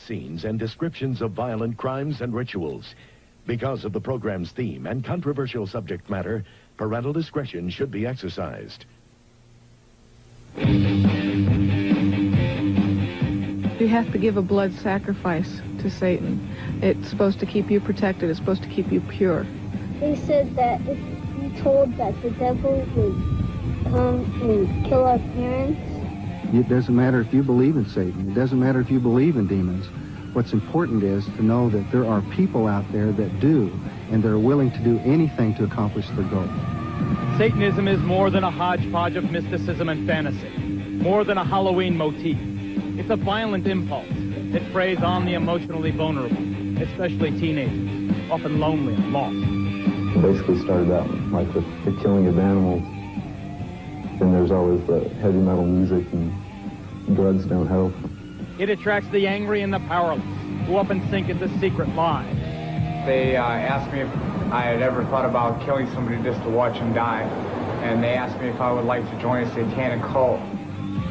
scenes and descriptions of violent crimes and rituals. Because of the program's theme and controversial subject matter, parental discretion should be exercised. You have to give a blood sacrifice to Satan. It's supposed to keep you protected. It's supposed to keep you pure. They said that if we told that the devil would come and kill our parents. It doesn't matter if you believe in Satan. It doesn't matter if you believe in demons. What's important is to know that there are people out there that do, and they're willing to do anything to accomplish their goal. Satanism is more than a hodgepodge of mysticism and fantasy, more than a Halloween motif. It's a violent impulse that preys on the emotionally vulnerable, especially teenagers, often lonely and lost. It basically started out like with the killing of animals. Then there's always the heavy metal music, and drugs don't help. It attracts the angry and the powerless, who often think it's a secret lie. They asked me if I had ever thought about killing somebody just to watch them die, and they asked me if I would like to join a satanic cult.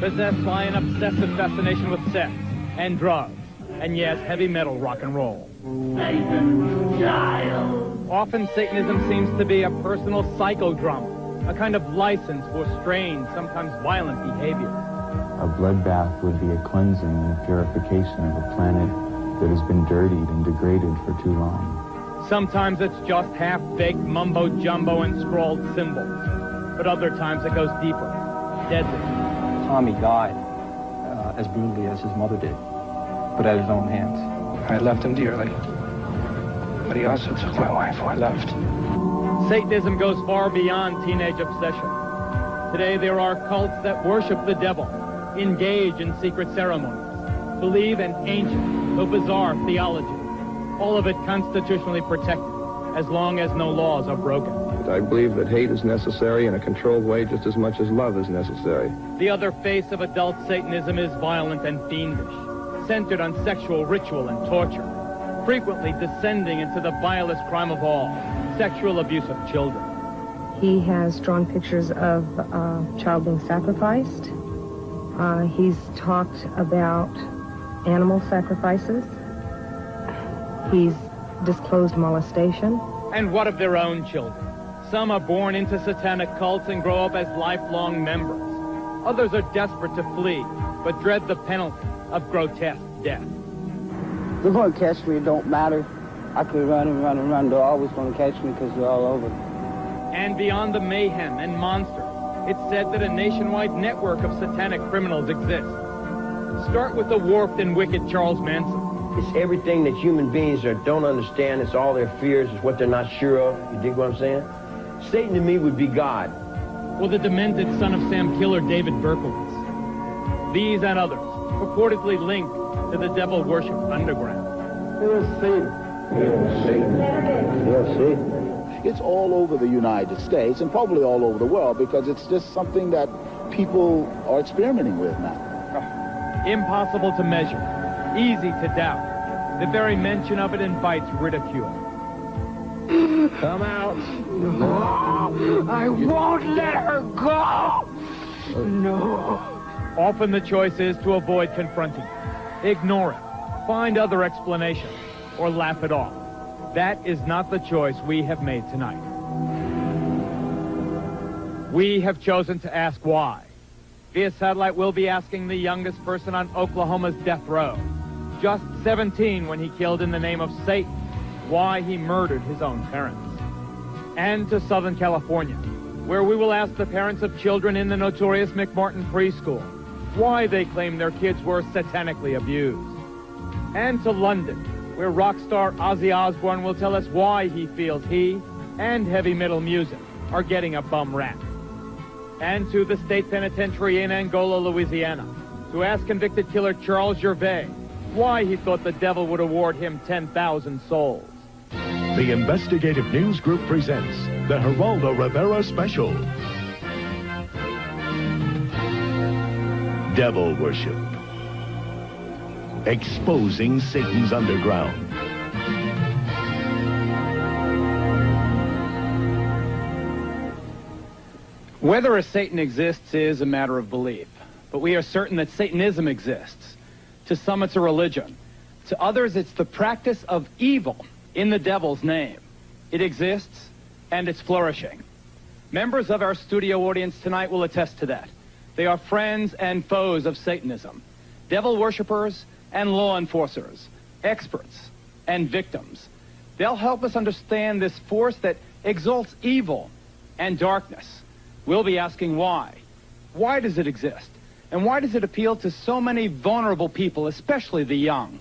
Possessed by an obsessive fascination with sex and drugs, and yes, heavy metal rock and roll. Satan's child. Often Satanism seems to be a personal psychodrama, a kind of license for strange, sometimes violent behavior. A bloodbath would be a cleansing and a purification of a planet that has been dirtied and degraded for too long. Sometimes it's just half-baked mumbo-jumbo and scrawled symbols, but other times it goes deeper, deadly. Tommy died as brutally as his mother did, but at his own hands. I loved him dearly, but he also took my wife who I loved. Satanism goes far beyond teenage obsession. Today there are cults that worship the devil, engage in secret ceremonies, believe in ancient, though bizarre theology, all of it constitutionally protected, as long as no laws are broken. I believe that hate is necessary in a controlled way just as much as love is necessary. The other face of adult Satanism is violent and fiendish, centered on sexual ritual and torture, frequently descending into the vilest crime of all, sexual abuse of children. He has drawn pictures of child being sacrificed. He's talked about animal sacrifices. He's disclosed molestation. And what of their own children? Some are born into satanic cults and grow up as lifelong members. Others are desperate to flee, but dread the penalty of grotesque death. They're going to catch me, it don't matter. I could run and run and run. They're always going to catch me because they're all over. And beyond the mayhem and monsters, it's said that a nationwide network of satanic criminals exists. Start with the warped and wicked Charles Manson. It's everything that human beings don't understand. It's all their fears. It's what they're not sure of. You dig what I'm saying? Satan to me would be God. Or the demented son of Sam killer David Berkowitz. These and others purportedly linked to the devil worship underground. Here's Satan. Here's Satan. Here's Satan. It's all over the United States and probably all over the world because it's just something that people are experimenting with now. Impossible to measure, easy to doubt. The very mention of it invites ridicule. Come out. No, I won't let her go. No. Often the choice is to avoid confronting it, ignore it, find other explanations, or laugh it off. That is not the choice we have made tonight. We have chosen to ask why. Via satellite, we'll be asking the youngest person on Oklahoma's death row, just 17 when he killed in the name of Satan, why he murdered his own parents. And to Southern California, where we will ask the parents of children in the notorious McMartin preschool why they claim their kids were satanically abused. And to London, where rock star Ozzy Osbourne will tell us why he feels he and heavy metal music are getting a bum rap. And to the state penitentiary in Angola, Louisiana, to ask convicted killer Charles Gervais why he thought the devil would award him 10,000 souls. The Investigative News Group presents the Geraldo Rivera Special. Devil Worship. Exposing Satan's underground. Whether a Satan exists is a matter of belief, but we are certain that Satanism exists. To some it's a religion. To others, it's the practice of evil in the devil's name. It exists, and it's flourishing. Members of our studio audience tonight will attest to that. They are friends and foes of Satanism, devil worshippers and law enforcers, experts and victims. They'll help us understand this force that exalts evil and darkness. We'll be asking why. Why does it exist? And why does it appeal to so many vulnerable people, especially the young?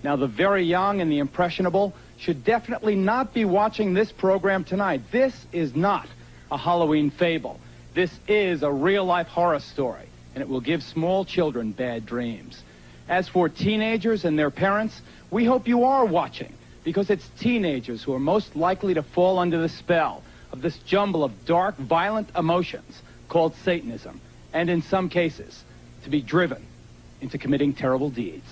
Now, the very young and the impressionable should definitely not be watching this program tonight. This is not a Halloween fable. This is a real-life horror story, and it will give small children bad dreams. As for teenagers and their parents, we hope you are watching, because it's teenagers who are most likely to fall under the spell of this jumble of dark, violent emotions called Satanism, and in some cases, to be driven into committing terrible deeds.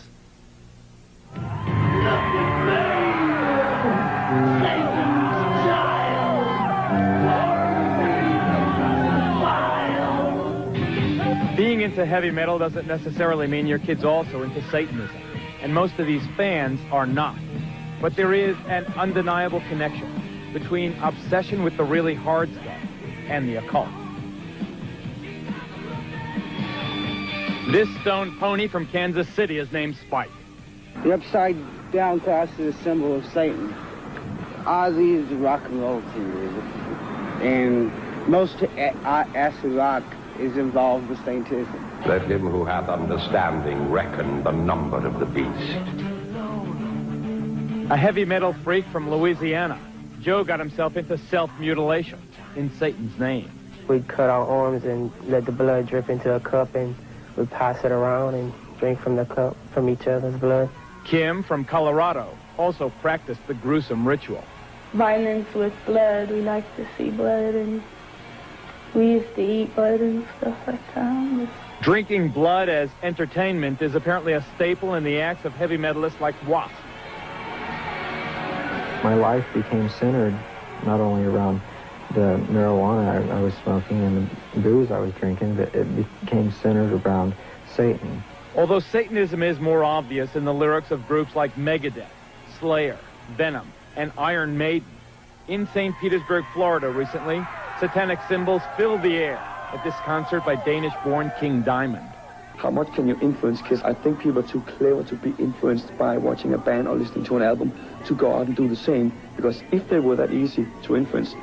Being into heavy metal doesn't necessarily mean your kid's also into Satanism, and most of these fans are not. But there is an undeniable connection between obsession with the really hard stuff and the occult. This stone pony from Kansas City is named Spike. The upside down cross is a symbol of Satan. Ozzy is a rock and roll singer, and most acid rock is involved with Satanism. Let him who hath understanding reckon the number of the beast. A heavy metal freak from Louisiana, Joe got himself into self-mutilation in Satan's name. We'd cut our arms and let the blood drip into a cup, and we'd pass it around and drink from the cup, from each other's blood. Kim from Colorado also practiced the gruesome ritual. Violence with blood. We like to see blood, and we used to eat blood and stuff like that. Drinking blood as entertainment is apparently a staple in the acts of heavy metalists like Wasp. My life became centered not only around the marijuana I was smoking and the booze I was drinking, but it became centered around Satan. Although Satanism is more obvious in the lyrics of groups like Megadeth, Slayer, Venom, and Iron Maiden, in St. Petersburg, Florida recently, satanic symbols filled the air at this concert by Danish-born King Diamond. How much can you influence kids? I think people are too clever to be influenced by watching a band or listening to an album to go out and do the same. Because if they were that easy to influence,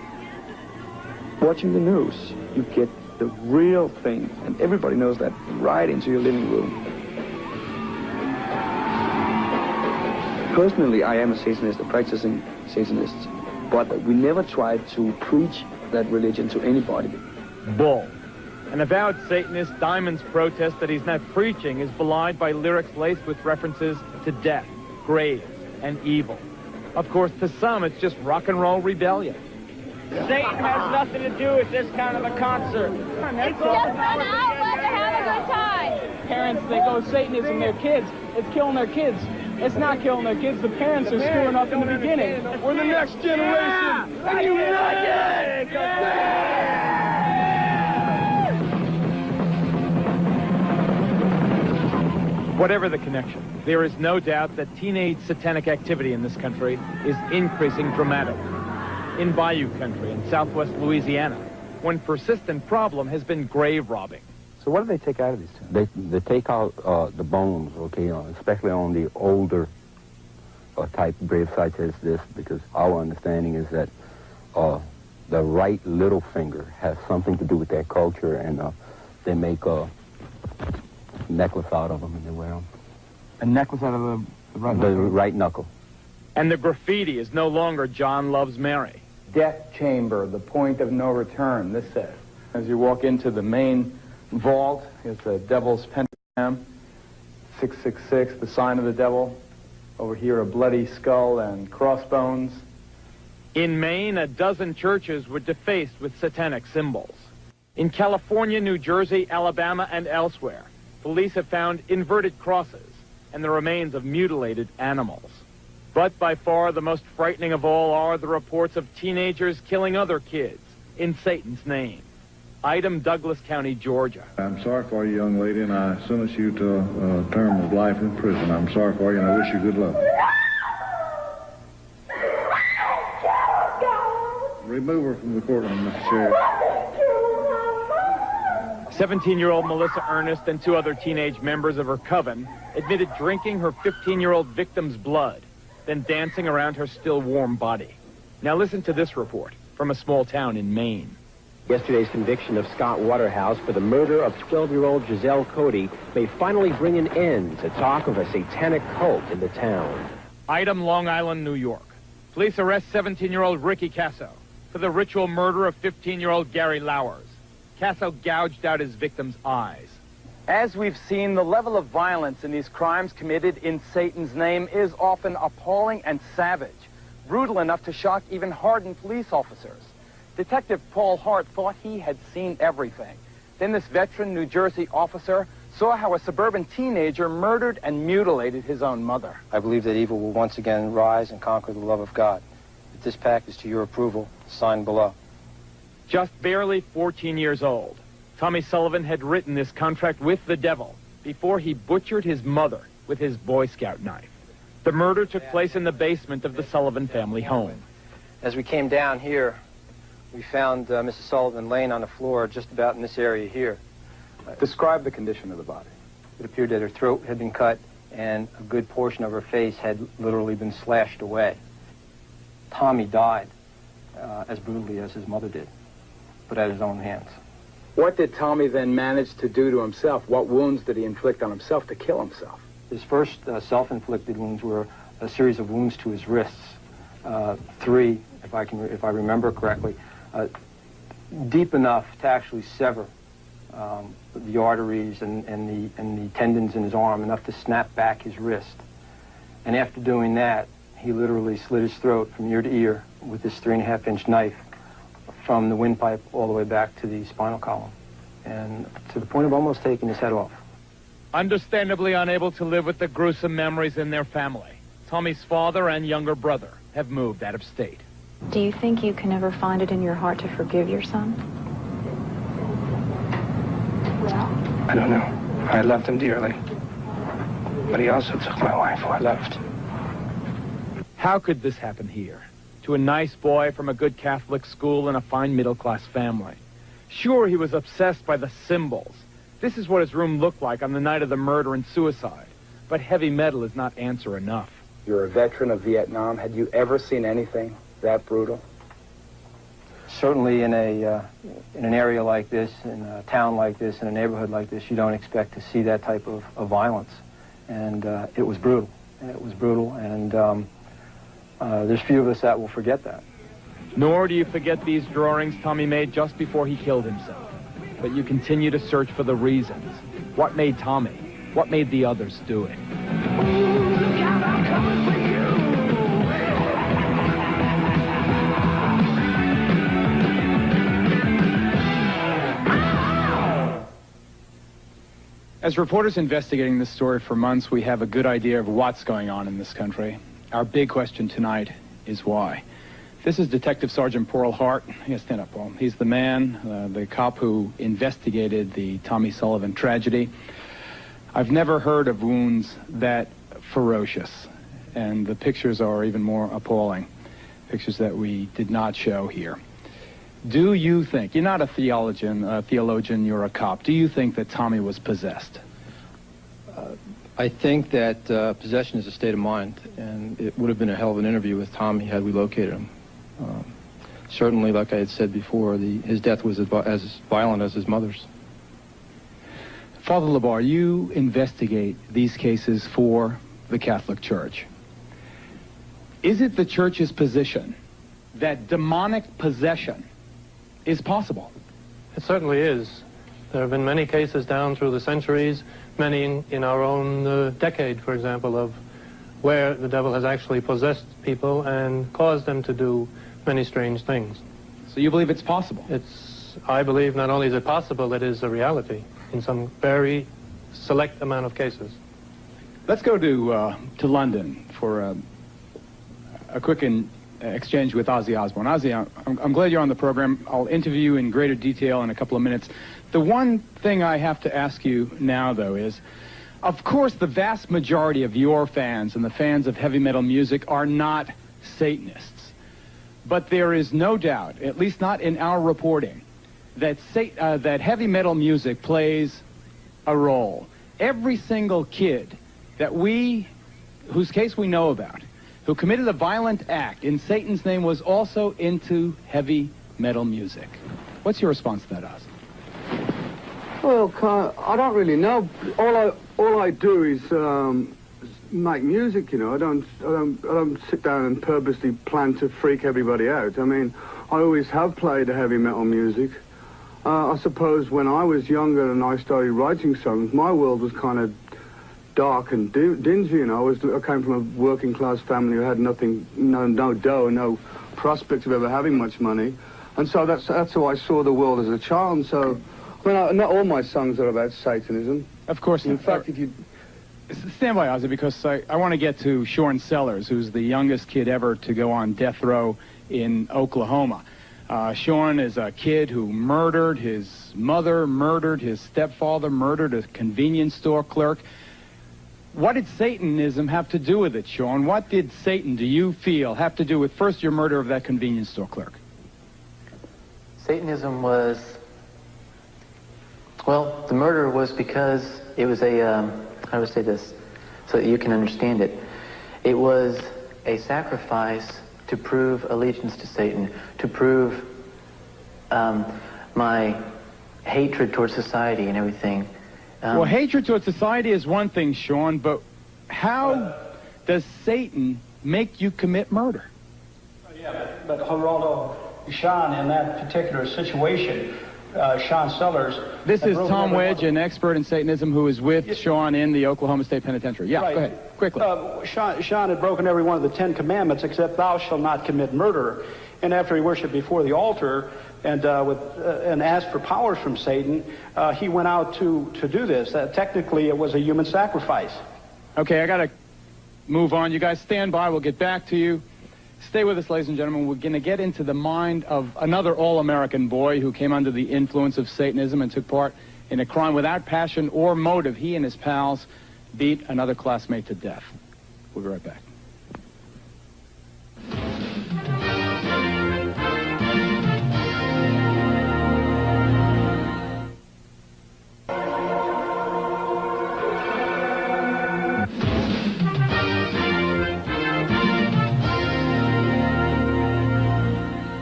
watching the news, you get the real thing, and everybody knows that, right into your living room. Personally, I am a Satanist, a practicing Satanist, but we never try to preach that religion to anybody. Bull. An avowed Satanist, Diamond's protest that he's not preaching is belied by lyrics laced with references to death, graves, and evil. Of course, to some, it's just rock and roll rebellion. Satan has nothing to do with this kind of a concert. It's just an outlet to have a good time. Parents think, oh, Satanism, their kids. It's killing their kids. It's not killing their kids. The parents are screwing up in the beginning. We're the next generation. United! Whatever the connection, there is no doubt that teenage satanic activity in this country is increasing dramatically. In Bayou country in southwest Louisiana, one persistent problem has been grave robbing. So what do they take out of these tombs? They take out the bones, okay, especially on the older type grave sites as this, because our understanding is that the right little finger has something to do with their culture, and they make a necklace out of them and they wear them. A necklace out of the right the knuckle? Right knuckle. And the graffiti is no longer John Loves Mary. Death chamber, the point of no return, this says. As you walk into the main vault, is the devil's pentagram, 666, the sign of the devil. Over here, a bloody skull and crossbones. In Maine, a dozen churches were defaced with satanic symbols. In California, New Jersey, Alabama, and elsewhere, police have found inverted crosses and the remains of mutilated animals. But by far the most frightening of all are the reports of teenagers killing other kids in Satan's name. Item, Douglas County, Georgia. I'm sorry for you, young lady, and I sentence you to a term of life in prison. I'm sorry for you, and I wish you good luck. Remove her from the courtroom, Mr. Sheriff. 17-year-old Melissa Ernest and 2 other teenage members of her coven admitted drinking her 15-year-old victim's blood, then dancing around her still warm body. Now listen to this report from a small town in Maine. Yesterday's conviction of Scott Waterhouse for the murder of 12-year-old Giselle Cody may finally bring an end to talk of a satanic cult in the town. Item, Long Island, New York. Police arrest 17-year-old Ricky Casso for the ritual murder of 15-year-old Gary Lowers. Casso gouged out his victim's eyes. As we've seen, the level of violence in these crimes committed in Satan's name is often appalling and savage, brutal enough to shock even hardened police officers. Detective Paul Hart thought he had seen everything. Then this veteran New Jersey officer saw how a suburban teenager murdered and mutilated his own mother. I believe that evil will once again rise and conquer the love of God. That this pact is to your approval, signed below. Just barely 14 years old, Tommy Sullivan had written this contract with the devil before he butchered his mother with his Boy Scout knife. The murder took place in the basement of the Sullivan family home. As we came down here, we found Mrs. Sullivan laying on the floor just about in this area here. Describe the condition of the body. It appeared that her throat had been cut and a good portion of her face had literally been slashed away. Tommy died as brutally as his mother did, but at his own hands. What did Tommy then manage to do to himself? What wounds did he inflict on himself to kill himself? His first self-inflicted wounds were a series of wounds to his wrists. 3, if I remember correctly, deep enough to actually sever the arteries and the tendons in his arm, enough to snap back his wrist. And after doing that, he literally slit his throat from ear to ear with this 3.5-inch knife from the windpipe all the way back to the spinal column, and to the point of almost taking his head off. Understandably unable to live with the gruesome memories in their family, Tommy's father and younger brother have moved out of state. Do you think you can ever find it in your heart to forgive your son? I don't know. I loved him dearly. But he also took my wife, who I loved. How could this happen here? To a nice boy from a good Catholic school and a fine middle-class family. Sure, he was obsessed by the symbols. This is what his room looked like on the night of the murder and suicide. But heavy metal is not answer enough. You're a veteran of Vietnam. Had you ever seen anything that brutal? Certainly in an area like this, in a town like this, in a neighborhood like this, you don't expect to see that type of violence. And it was brutal. It was brutal, and there's few of us that will forget that. Nor do you forget these drawings Tommy made just before he killed himself. But you continue to search for the reasons. What made Tommy? What made the others do it? As reporters investigating this story for months, we have a good idea of what's going on in this country. Our big question tonight is why. This is Detective Sergeant Paul Hart. Yes, stand up, Paul. He's the man, the cop who investigated the Tommy Sullivan tragedy. I've never heard of wounds that ferocious, and the pictures are even more appalling. Pictures that we did not show here. Do you think, you're not a theologian, you're a cop, do you think that Tommy was possessed? I think that possession is a state of mind, and it would have been a hell of an interview with Tommy had we located him. Certainly, like I had said before, his death was as violent as his mother's. Father LeBar, you investigate these cases for the Catholic Church. Is it the Church's position that demonic possession is possible? It certainly is. There have been many cases down through the centuries, many in our own decade, for example, of where the devil has actually possessed people and caused them to do many strange things. So you believe it's possible? I believe not only is it possible, it is a reality in some very select amount of cases. Let's go to London for a quick exchange with Ozzy Osbourne. Ozzy, I'm glad you're on the program. I'll interview you in greater detail in a couple of minutes. The one thing I have to ask you now, though, is, of course, the vast majority of your fans and the fans of heavy metal music are not Satanists. But there is no doubt, at least not in our reporting, that that heavy metal music plays a role. Every single kid that whose case we know about, who committed a violent act in Satan's name, was also into heavy metal music. What's your response to that, Oz? Well, I don't really know. All I do is make music. You know, I don't sit down and purposely plan to freak everybody out. I mean, I always have played heavy metal music. I suppose when I was younger and I started writing songs, my world was kind of dark and dingy. You know, I came from a working class family who had nothing, no dough, no prospects of ever having much money, and so that's how I saw the world as a child. And so, I mean, not all my songs are about Satanism. Of course. In fact, if you stand by, Ozzy, because I want to get to Sean Sellers, who's the youngest kid ever to go on death row in Oklahoma. Sean is a kid who murdered his mother, murdered his stepfather, murdered a convenience store clerk. What did Satanism have to do with it, Sean? What did Satan, do you feel, have to do with, first, your murder of that convenience store clerk? Satanism was, well, the murder was because it was a, how do I say this so that you can understand it? It was a sacrifice to prove allegiance to Satan, to prove my hatred towards society and everything. Well, hatred towards society is one thing, Sean, but how does Satan make you commit murder? Yeah, but Geraldo, Sean, in that particular situation, Sean Sellers... This is Tom Wedge, an expert in Satanism, who is with Sean in the Oklahoma State Penitentiary. Yeah, right. Go ahead, quickly. Sean had broken every one of the 10 commandments except thou shalt not commit murder. And after he worshipped before the altar and asked for powers from Satan, he went out to do this. Technically, it was a human sacrifice. Okay, I got to move on. You guys stand by. We'll get back to you. Stay with us, ladies and gentlemen. We're going to get into the mind of another all-American boy who came under the influence of Satanism and took part in a crime without passion or motive. He and his pals beat another classmate to death. We'll be right back.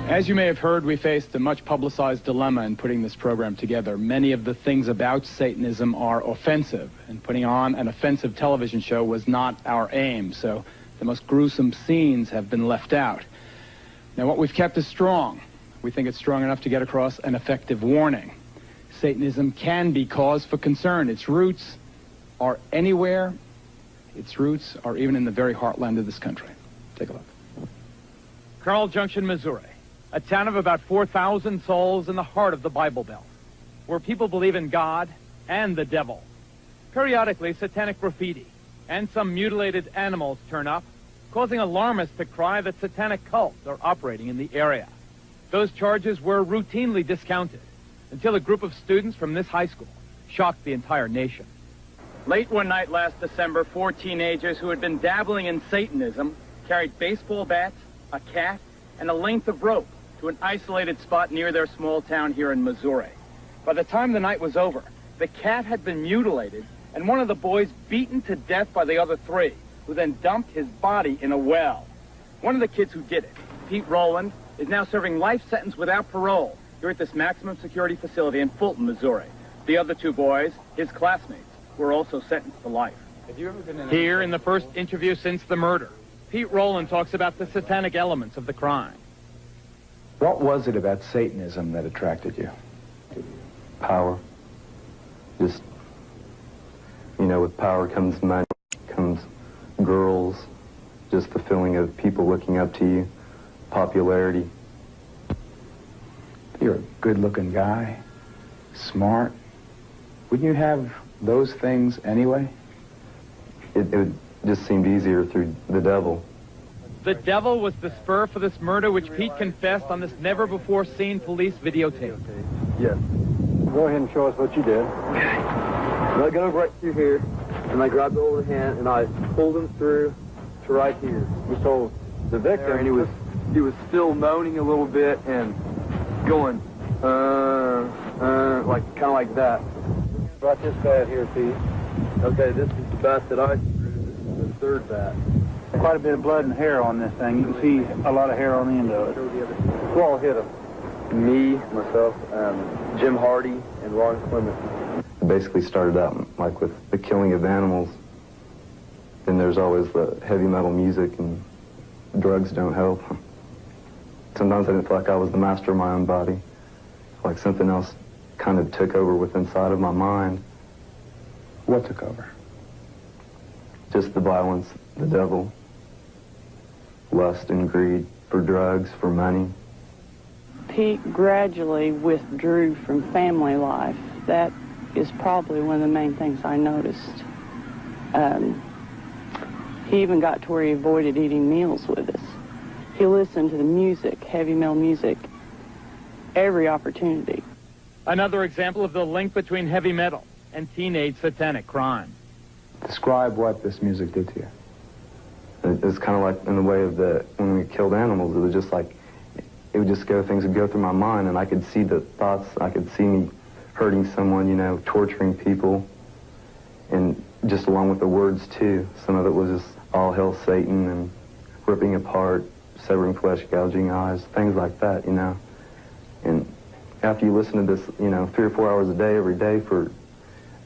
As you may have heard, we faced a much publicized dilemma in putting this program together. Many of the things about Satanism are offensive, and putting on an offensive television show was not our aim, so the most gruesome scenes have been left out. Now, what we've kept is strong. We think it's strong enough to get across an effective warning. Satanism can be cause for concern. Its roots are anywhere. Its roots are even in the very heartland of this country. Take a look. Carl Junction, Missouri. A town of about 4,000 souls in the heart of the Bible Belt, where people believe in God and the devil. Periodically, satanic graffiti and some mutilated animals turn up, causing alarmists to cry that satanic cults are operating in the area. Those charges were routinely discounted until a group of students from this high school shocked the entire nation. Late one night last December, 4 teenagers who had been dabbling in Satanism carried baseball bats, a cat, and a length of rope to an isolated spot near their small town here in Missouri. By the time the night was over, the cat had been mutilated and one of the boys beaten to death by the other 3, who then dumped his body in a well. One of the kids who did it, Pete Rowland, is now serving life sentence without parole here at this maximum security facility in Fulton, Missouri. The other 2 boys, his classmates, were also sentenced to life. Have you ever been here in the first interview since the murder? Pete Rowland talks about the satanic elements of the crime. What was it about Satanism that attracted you? Power. Just, you know, with power comes money, comes girls, just the feeling of people looking up to you, popularity. You're a good-looking guy, smart. Wouldn't you have those things anyway? It just seemed easier through the devil. The devil was the spur for this murder, which Pete confessed on this never-before-seen police videotape. Yes. Go ahead and show us what you did. Okay. I got him right through here, and I grabbed over the hand, and I pulled him through to right here. So the victim, and he was still moaning a little bit and going, like kind of like that. Brought this bat here, Pete. Okay, this is the bat that I threw. This is the third bat. Quite a bit of blood and hair on this thing. You can see a lot of hair on the end of it. Who all hit him? Me, myself, Jim Hardy, and Ron Clement. It basically started out like with the killing of animals. Then there's always the heavy metal music, and drugs don't help. Sometimes I didn't feel like I was the master of my own body. Like something else kind of took over with inside of my mind. What took over? Just the violence, the devil, lust and greed for drugs, for money. Pete gradually withdrew from family life. That is probably one of the main things I noticed. He even got to where he avoided eating meals with us. He listened to the music, heavy metal music, every opportunity. Another example of the link between heavy metal and teenage satanic crime. Describe what this music did to you. It's kind of like in the way of when we killed animals, it was just like, it would just things would go through my mind, and I could see the thoughts, I could see me hurting someone, you know, torturing people, and just along with the words too. Some of it was just all hail Satan and ripping apart, severing flesh, gouging eyes, things like that, you know. And after you listen to this, you know, 3 or 4 hours a day, every day for,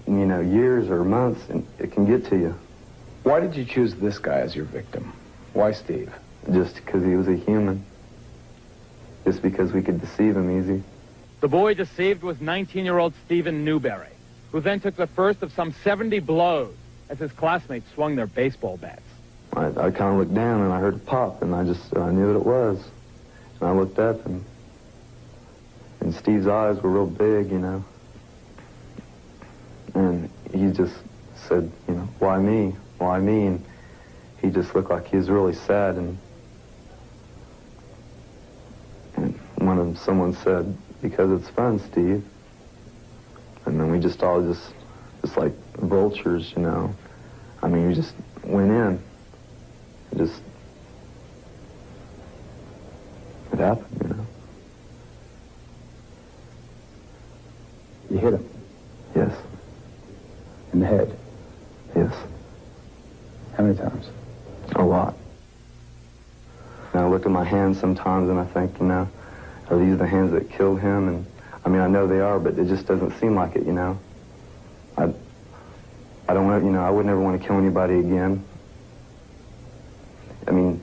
you know, years or months, and it can get to you. Why did you choose this guy as your victim? Why Steve? Just because he was a human. Just because we could deceive him easy. The boy deceived was 19-year-old Stephen Newberry, who then took the first of some 70 blows as his classmates swung their baseball bats. I kind of looked down and I heard a pop, and I knew what it was. And I looked up, and Steve's eyes were real big, you know. And he just said, you know, why me? Why me? And he just looked like he was really sad. And someone said, because it's fun, Steve. And then we just all just like vultures, you know. I mean, we just went in. It happened, you know. You hit him? Yes. In the head? Yes. How many times? A lot. And I look at my hands sometimes and I think, you know, are these the hands that killed him? And I mean, I know they are, but it just doesn't seem like it, you know. I don't want to, you know, I would never want to kill anybody again. I mean,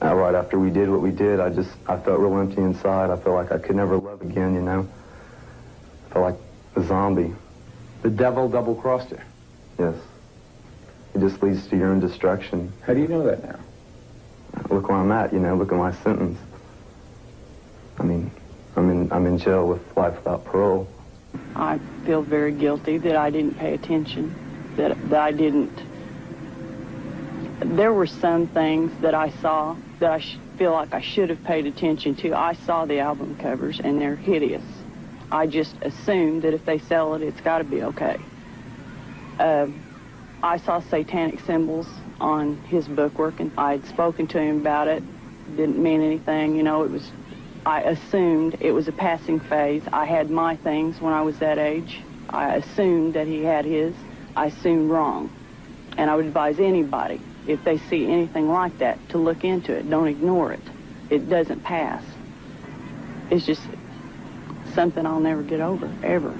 right after we did what we did, I felt real empty inside. I felt like I could never love again, you know. I felt like a zombie. The devil double-crossed you? Yes. It just leads to your own destruction. How do you know that now? Look where I'm at, you know, look at my sentence. I mean, I'm in jail with life without parole. I feel very guilty that I didn't pay attention, that I didn't. There were some things that I saw that I feel like I should have paid attention to. I saw the album covers, and they're hideous. I just assumed that if they sell it, it's got to be okay. I saw satanic symbols on his bookwork, and I had spoken to him about it. Didn't mean anything, you know. I assumed it was a passing phase. I had my things when I was that age. I assumed that he had his. I assumed wrong. And I would advise anybody, if they see anything like that, to look into it. Don't ignore it. It doesn't pass. It's just something I'll never get over, ever.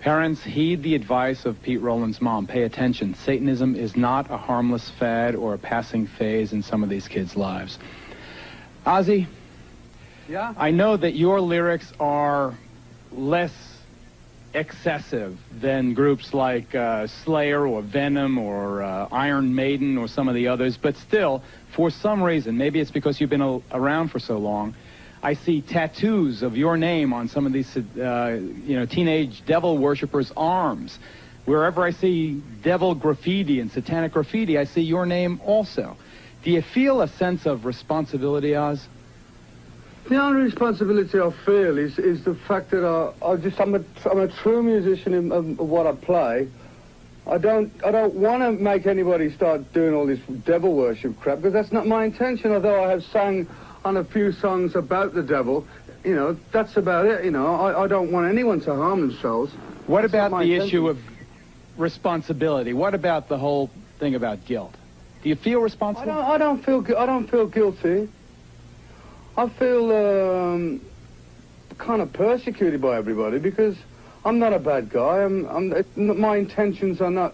Parents, heed the advice of Pete Rowland's mom. Pay attention. Satanism is not a harmless fad or a passing phase in some of these kids' lives. Ozzy? Yeah? I know that your lyrics are less excessive than groups like Slayer or Venom or Iron Maiden or some of the others, but still, for some reason, maybe it's because you've been around for so long, I see tattoos of your name on some of these, you know, teenage devil worshippers' arms. Wherever I see devil graffiti and satanic graffiti, I see your name also. Do you feel a sense of responsibility, Oz? The only responsibility I feel is the fact that I'm a true musician of what I play. I don't want to make anybody start doing all this devil worship crap, because that's not my intention. Although I have sang on a few songs about the devil, you know, that's about it. You know, I don't want anyone to harm themselves. What about the issue of responsibility? What about the whole thing about guilt? Do you feel responsible? I don't feel guilty. I feel kind of persecuted by everybody because I'm not a bad guy. My intentions are not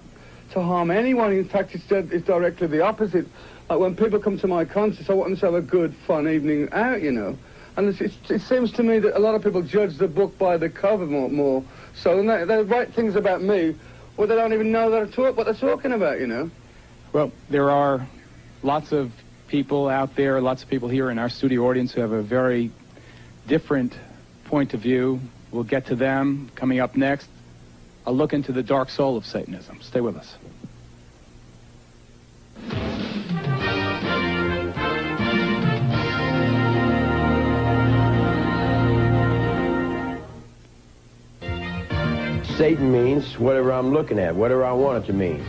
to harm anyone. In fact, it's directly the opposite. Like when people come to my concerts, I want them to have a good, fun evening out, you know. And it seems to me that a lot of people judge the book by the cover more. So they write things about me where they don't even know what they're talking about, you know. Well, there are lots of people out there, lots of people here in our studio audience who have a very different point of view. We'll get to them. Coming up next, a look into the dark soul of Satanism. Stay with us. Satan means whatever I'm looking at, whatever I want it to mean.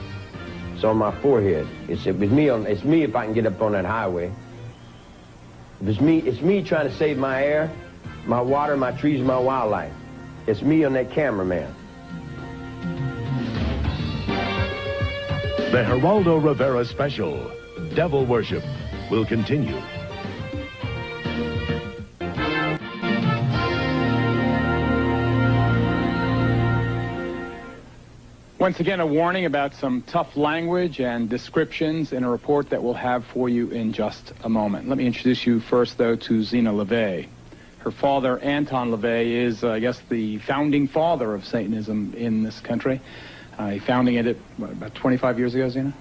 It's on my forehead. It's me if I can get up on that highway. It's me trying to save my air, my water, my trees, my wildlife. It's me on that cameraman. The Geraldo Rivera special, Devil Worship, will continue. Once again, a warning about some tough language and descriptions in a report that we'll have for you in just a moment. Let me introduce you first, though, to Zena LeVay. Her father, Anton LeVay, is, I guess, the founding father of Satanism in this country. Founding it about 25 years ago, Zena?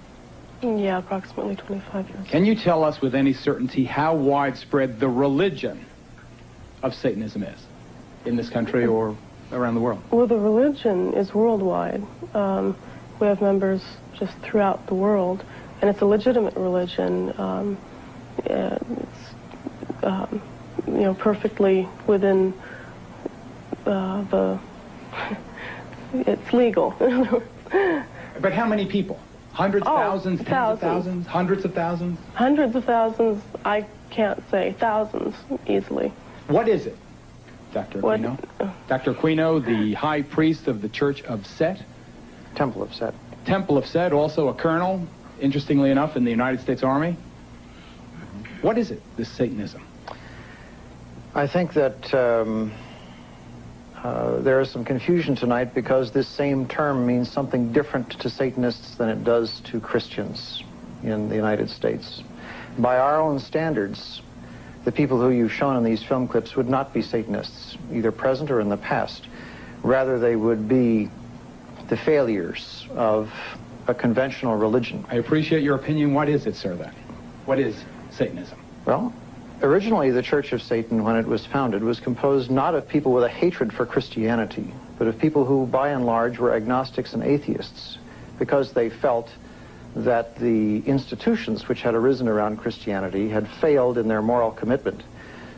Yeah, approximately 25 years. Can you tell us with any certainty how widespread the religion of Satanism is in this country or around the world? Well, the religion is worldwide. We have members just throughout the world, and it's a legitimate religion. It's perfectly within it's legal. But how many people? Hundreds, thousands, tens of thousands, hundreds of thousands? Hundreds of thousands, I can't say. Thousands, easily. What is it, Dr. Aquino? Dr. Aquino, the high priest of the Church of Set? Temple of Set. Temple of Set, also a colonel, interestingly enough, in the United States Army. What is it, this Satanism? I think that there is some confusion tonight because this same term means something different to Satanists than it does to Christians in the United States. By our own standards, the people who you've shown in these film clips would not be Satanists, either present or in the past. Rather, they would be the failures of a conventional religion. I appreciate your opinion. What is it, sir, then? What is Satanism? Well, originally the Church of Satan, when it was founded, was composed not of people with a hatred for Christianity, but of people who, by and large, were agnostics and atheists, because they felt that the institutions which had arisen around Christianity had failed in their moral commitment.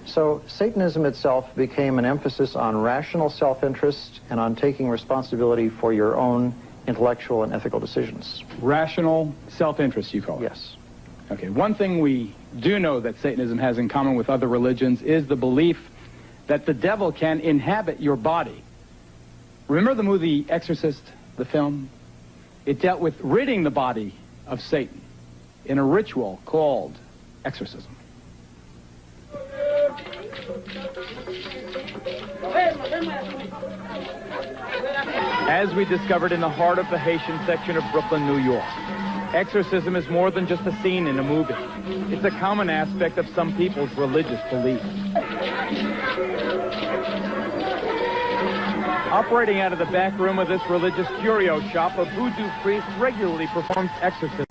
So Satanism itself became an emphasis on rational self-interest and on taking responsibility for your own intellectual and ethical decisions. Rational self-interest, you call it? Yes. Okay, one thing we do know that Satanism has in common with other religions is the belief that the devil can inhabit your body. Remember the movie Exorcist, the film? It dealt with ridding the body of Satan in a ritual called exorcism. As we discovered in the heart of the Haitian section of Brooklyn, New York, exorcism is more than just a scene in a movie. It's a common aspect of some people's religious beliefs. Operating out of the back room of this religious curio shop, a voodoo priest regularly performs exorcisms.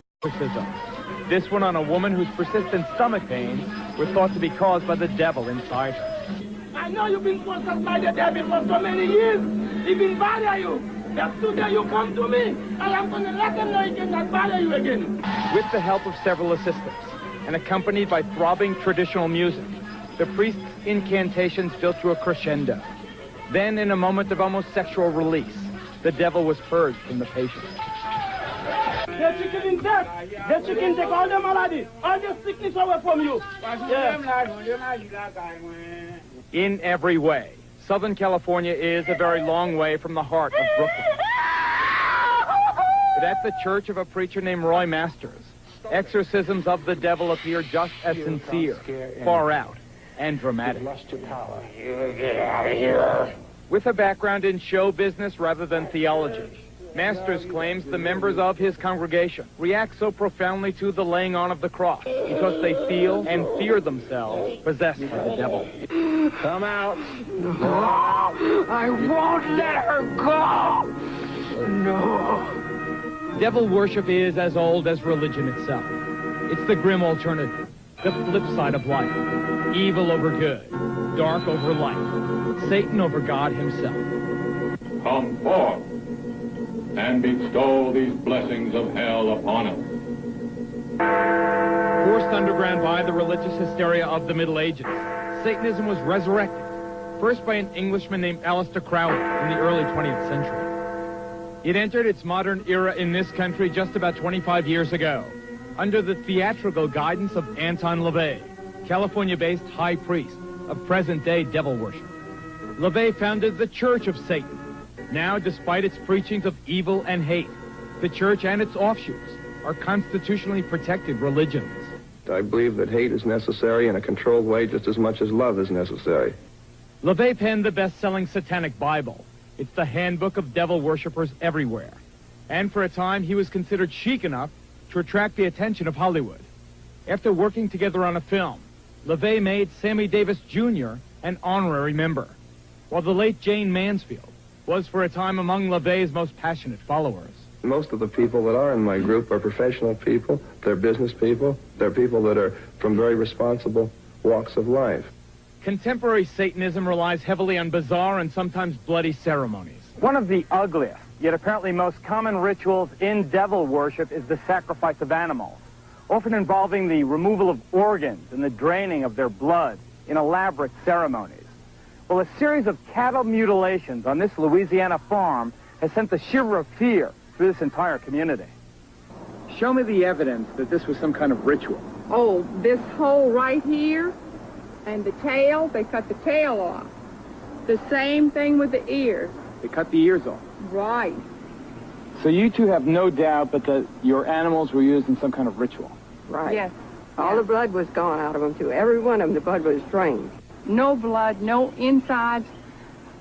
This one on a woman whose persistent stomach pains were thought to be caused by the devil inside her. I know you've been possessed by the devil for so many years. He's been bothering you. That today you come to me, I am going to let them know he cannot bother you again. With the help of several assistants and accompanied by throbbing traditional music, the priest's incantations built to a crescendo. Then, in a moment of almost sexual release, the devil was purged from the patient. That you can inject, that you can take all the malady, all the sickness away from you. In every way, Southern California is a very long way from the heart of Brooklyn. But at the church of a preacher named Roy Masters, exorcisms of the devil appear just as sincere, far out, and dramatic. With a background in show business rather than theology, Masters claims the members of his congregation react so profoundly to the laying on of the cross because they feel and fear themselves possessed by the devil. Come out. No, I won't let her go. No. Devil worship is as old as religion itself. It's the grim alternative, the flip side of life. Evil over good, dark over light, Satan over God himself. Come forth and bestow these blessings of hell upon us. Forced underground by the religious hysteria of the Middle Ages, Satanism was resurrected, first by an Englishman named Aleister Crowley in the early 20th century. It entered its modern era in this country just about 25 years ago, under the theatrical guidance of Anton LaVey, California-based high priest of present-day devil worship. LaVey founded the Church of Satan. Now, despite its preachings of evil and hate, the church and its offshoots are constitutionally protected religions. I believe that hate is necessary in a controlled way just as much as love is necessary. LaVey penned the best-selling Satanic Bible. It's the handbook of devil worshippers everywhere. And for a time, he was considered chic enough to attract the attention of Hollywood. After working together on a film, LaVey made Sammy Davis Jr. an honorary member, while the late Jane Mansfield was for a time among LaVey's most passionate followers. Most of the people that are in my group are professional people, they're business people, they're people that are from very responsible walks of life. Contemporary Satanism relies heavily on bizarre and sometimes bloody ceremonies. One of the ugliest, yet apparently most common rituals in devil worship is the sacrifice of animals, often involving the removal of organs and the draining of their blood in elaborate ceremonies. Well, a series of cattle mutilations on this Louisiana farm has sent the shiver of fear through this entire community. Show me the evidence that this was some kind of ritual. Oh, this hole right here and the tail, they cut the tail off. The same thing with the ears. They cut the ears off. Right. So you two have no doubt that your animals were used in some kind of ritual. Right. Yes. All the blood was gone out of them, too. Every one of them, the blood was drained. No blood, no insides,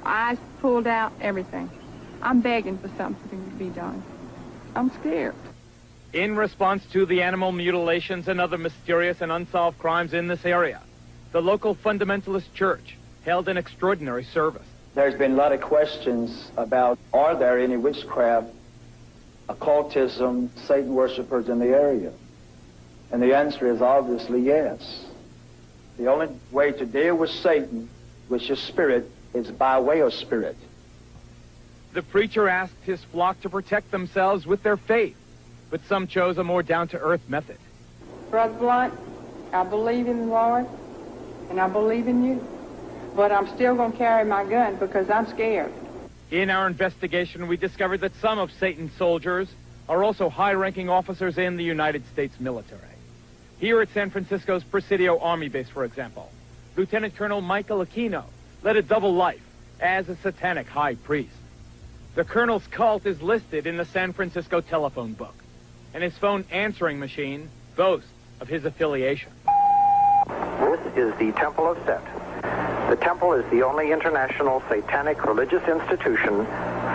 eyes pulled out, everything. I'm begging for something to be done. I'm scared. In response to the animal mutilations and other mysterious and unsolved crimes in this area, the local fundamentalist church held an extraordinary service. There's been a lot of questions about, are there any witchcraft, occultism, Satan worshipers in the area? And the answer is obviously yes. The only way to deal with Satan, which is spirit, is by way of spirit. The preacher asked his flock to protect themselves with their faith, but some chose a more down-to-earth method. Brother Blunt, I believe in the Lord, and I believe in you, but I'm still going to carry my gun because I'm scared. In our investigation, we discovered that some of Satan's soldiers are also high-ranking officers in the United States military. Here at San Francisco's Presidio Army Base, for example, Lieutenant Colonel Michael Aquino led a double life as a satanic high priest. The colonel's cult is listed in the San Francisco telephone book, and his phone answering machine boasts of his affiliation. This is the Temple of Set. The temple is the only international satanic religious institution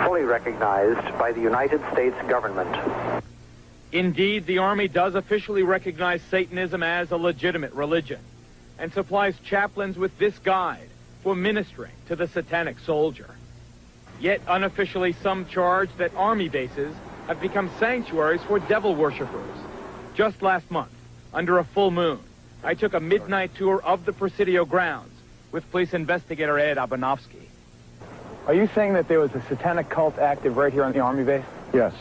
fully recognized by the United States government. Indeed, the Army does officially recognize Satanism as a legitimate religion and supplies chaplains with this guide for ministering to the satanic soldier. Yet unofficially, some charge that Army bases have become sanctuaries for devil worshippers. Just last month, under a full moon, I took a midnight tour of the Presidio grounds with police investigator Ed Abanofsky. Are you saying that there was a satanic cult active right here on the Army base? Yes,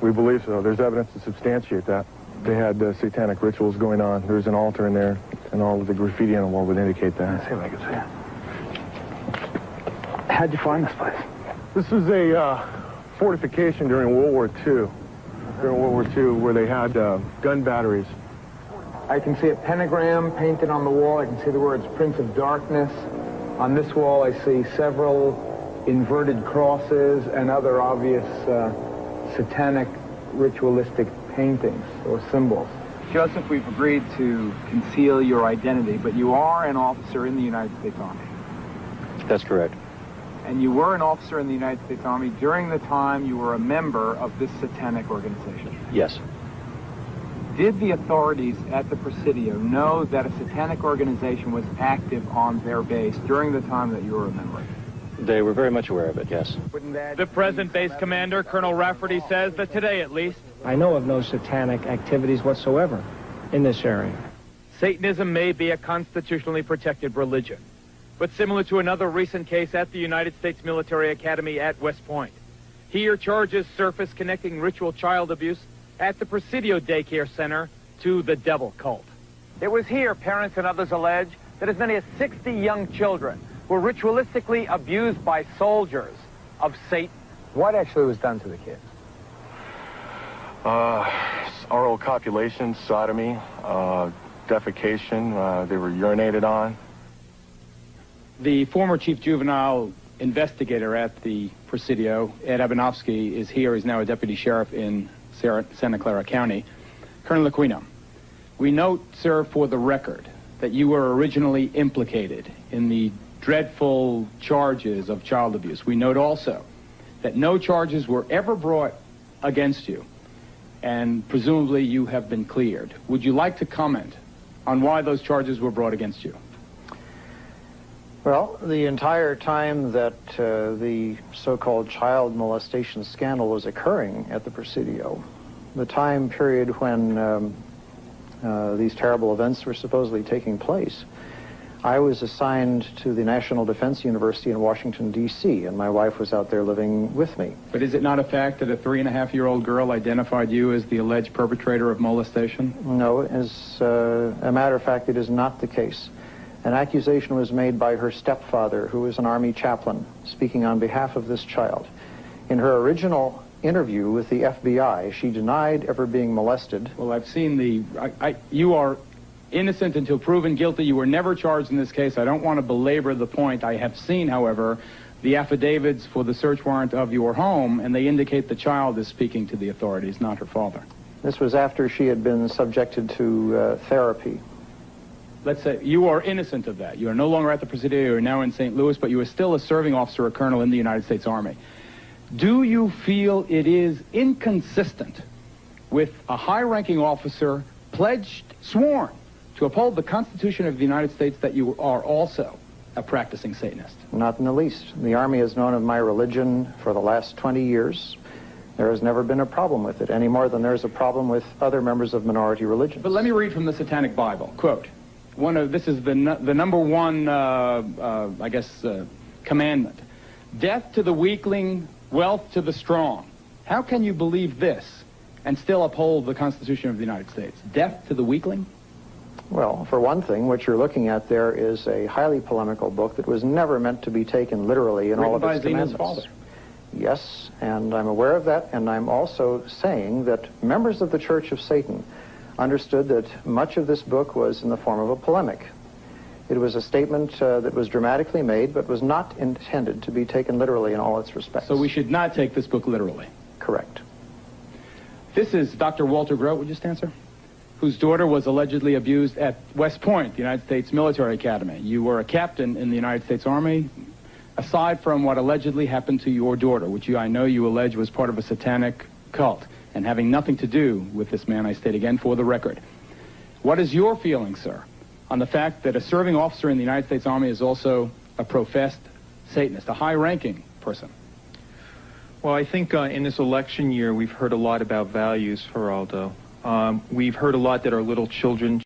we believe so. There's evidence to substantiate that. They had satanic rituals going on. There's an altar in there, and all of the graffiti on the wall would indicate that. Let's see if I can see it. How'd you find this place? This was a fortification during World War II. During World War II, where they had gun batteries. I can see a pentagram painted on the wall. I can see the words Prince of Darkness. On this wall, I see several inverted crosses and other obvious satanic ritualistic paintings or symbols. Joseph, we've agreed to conceal your identity, but you are an officer in the United States Army. That's correct. And you were an officer in the United States Army during the time you were a member of this satanic organization. Yes. Did the authorities at the Presidio know that a satanic organization was active on their base during the time that you were a member? They were very much aware of it, yes. The present base commander, Colonel Rafferty, says that today, at least, I know of no satanic activities whatsoever in this area. Satanism may be a constitutionally protected religion, but similar to another recent case at the United States Military Academy at West Point. Here, charges surface connecting ritual child abuse at the Presidio Daycare Center to the devil cult. It was here, parents and others allege, that as many as 60 young children were ritualistically abused by soldiers of Satan. What actually was done to the kids? Oral copulation, sodomy, defecation. They were urinated on. The former chief juvenile investigator at the Presidio, Ed Abanofsky, is here. He's now a deputy sheriff in Santa Clara County. Colonel Aquino, we note, sir, for the record, that you were originally implicated in the dreadful charges of child abuse. We note also that no charges were ever brought against you, and presumably you have been cleared. Would you like to comment on why those charges were brought against you? Well, the entire time that the so-called child molestation scandal was occurring at the Presidio, the time period when these terrible events were supposedly taking place, I was assigned to the National Defense University in Washington, D.C., and my wife was out there living with me. But is it not a fact that a 3.5-year-old girl identified you as the alleged perpetrator of molestation? No, as a matter of fact, it is not the case. An accusation was made by her stepfather, who was an Army chaplain, speaking on behalf of this child. In her original interview with the FBI, she denied ever being molested. Well, I've seen you are innocent until proven guilty. You were never charged in this case. I don't want to belabor the point. I have seen, however, the affidavits for the search warrant of your home, and they indicate the child is speaking to the authorities, not her father. This was after she had been subjected to therapy. Let's say you are innocent of that. You are no longer at the Presidio. You are now in St. Louis, but you are still a serving officer or colonel in the United States Army. Do you feel it is inconsistent with a high-ranking officer pledged, sworn, to uphold the Constitution of the United States that you are also a practicing Satanist? Not in the least. The Army has known of my religion for the last 20 years. There has never been a problem with it, any more than there's a problem with other members of minority religions. But let me read from the Satanic Bible. Quote, this is the number one, commandment. Death to the weakling, wealth to the strong. How can you believe this and still uphold the Constitution of the United States? Death to the weakling? Well, for one thing, what you're looking at there is a highly polemical book that was never meant to be taken literally in all of its commandments. Father. Yes, and I'm aware of that, and I'm also saying that members of the Church of Satan understood that much of this book was in the form of a polemic. It was a statement that was dramatically made, but was not intended to be taken literally in all its respects. So we should not take this book literally? Correct. This is Dr. Walter Grote, would you stand, sir? Whose daughter was allegedly abused at West Point, the United States Military Academy. You were a captain in the United States Army. Aside from what allegedly happened to your daughter, which I know you allege was part of a satanic cult, and having nothing to do with this man, I state again for the record, what is your feeling, sir, on the fact that a serving officer in the United States Army is also a professed Satanist, a high-ranking person? Well, I think in this election year, we've heard a lot about values, Geraldo. We've heard a lot that our little children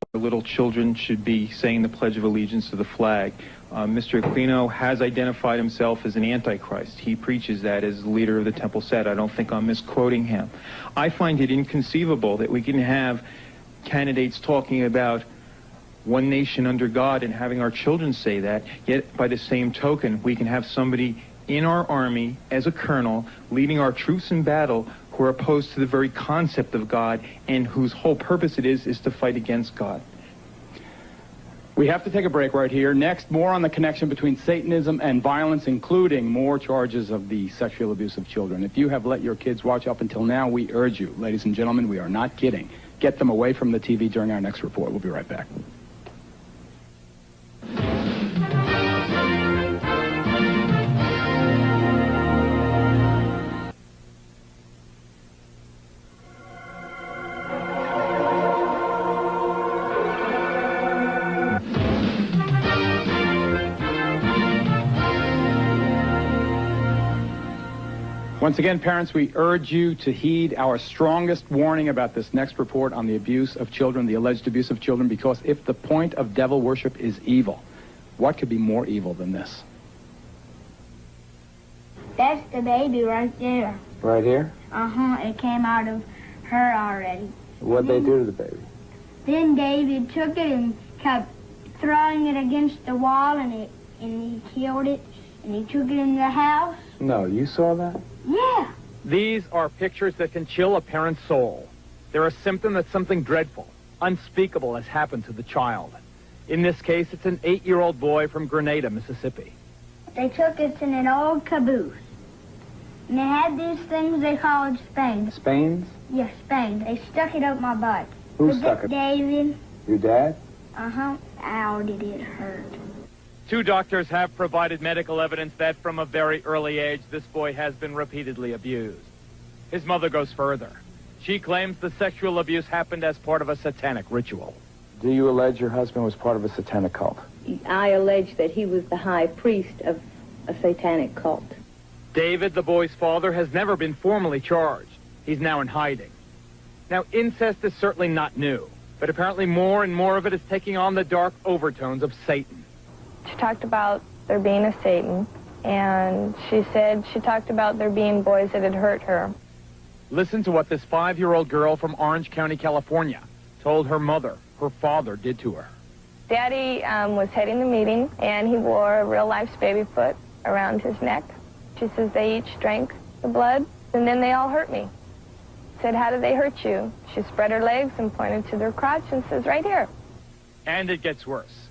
should be saying the Pledge of Allegiance to the flag. Mr. Aquino has identified himself as an antichrist. He preaches that as leader of the temple set. I don't think I'm misquoting him. I find it inconceivable that we can have candidates talking about one nation under God and having our children say that, yet by the same token, we can have somebody in our army as a colonel leading our troops in battle who are opposed to the very concept of God and whose whole purpose it is to fight against God. We have to take a break right here. Next, more on the connection between Satanism and violence, including more charges of the sexual abuse of children. If you have let your kids watch up until now, we urge you, ladies and gentlemen, we are not kidding. Get them away from the TV during our next report. We'll be right back. Once again, parents, we urge you to heed our strongest warning about this next report on the abuse of children, the alleged abuse of children, because if the point of devil worship is evil, what could be more evil than this? That's the baby right there. Right here? Uh-huh, it came out of her already. What'd they do to the baby? Then David took it and kept throwing it against the wall, and he killed it, and he took it in the house. No, you saw that? Yeah. These are pictures that can chill a parent's soul. They're a symptom that something dreadful, unspeakable has happened to the child. In this case, it's an 8-year-old boy from Grenada, Mississippi. They took us in an old caboose. And they had these things they called Spains. Spains? Yes, Spains. They stuck it up my butt. Who stuck it? David. Your dad? Uh-huh. Ow, did it hurt. 2 doctors have provided medical evidence that from a very early age, this boy has been repeatedly abused. His mother goes further. She claims the sexual abuse happened as part of a satanic ritual. Do you allege your husband was part of a satanic cult? I allege that he was the high priest of a satanic cult. David, the boy's father, has never been formally charged. He's now in hiding. Now, incest is certainly not new, but apparently more and more of it is taking on the dark overtones of Satan. She talked about there being a Satan, and she talked about there being boys that had hurt her. Listen to what this 5-year-old girl from Orange County, California, told her mother her father did to her. Daddy was heading the meeting, and he wore a real-life baby foot around his neck. She says they each drank the blood, and then they all hurt me. Said, how did they hurt you? She spread her legs and pointed to their crotch and says, right here. And it gets worse.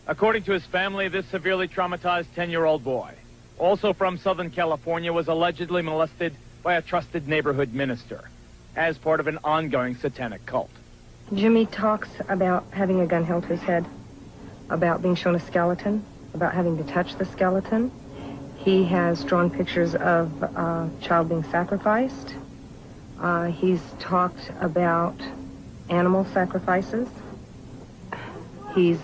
According to his family, this severely traumatized 10-year-old boy, also from Southern California, was allegedly molested by a trusted neighborhood minister as part of an ongoing satanic cult. Jimmy talks about having a gun held to his head, about being shown a skeleton, about having to touch the skeleton. He has drawn pictures of a child being sacrificed. He's talked about animal sacrifices. He's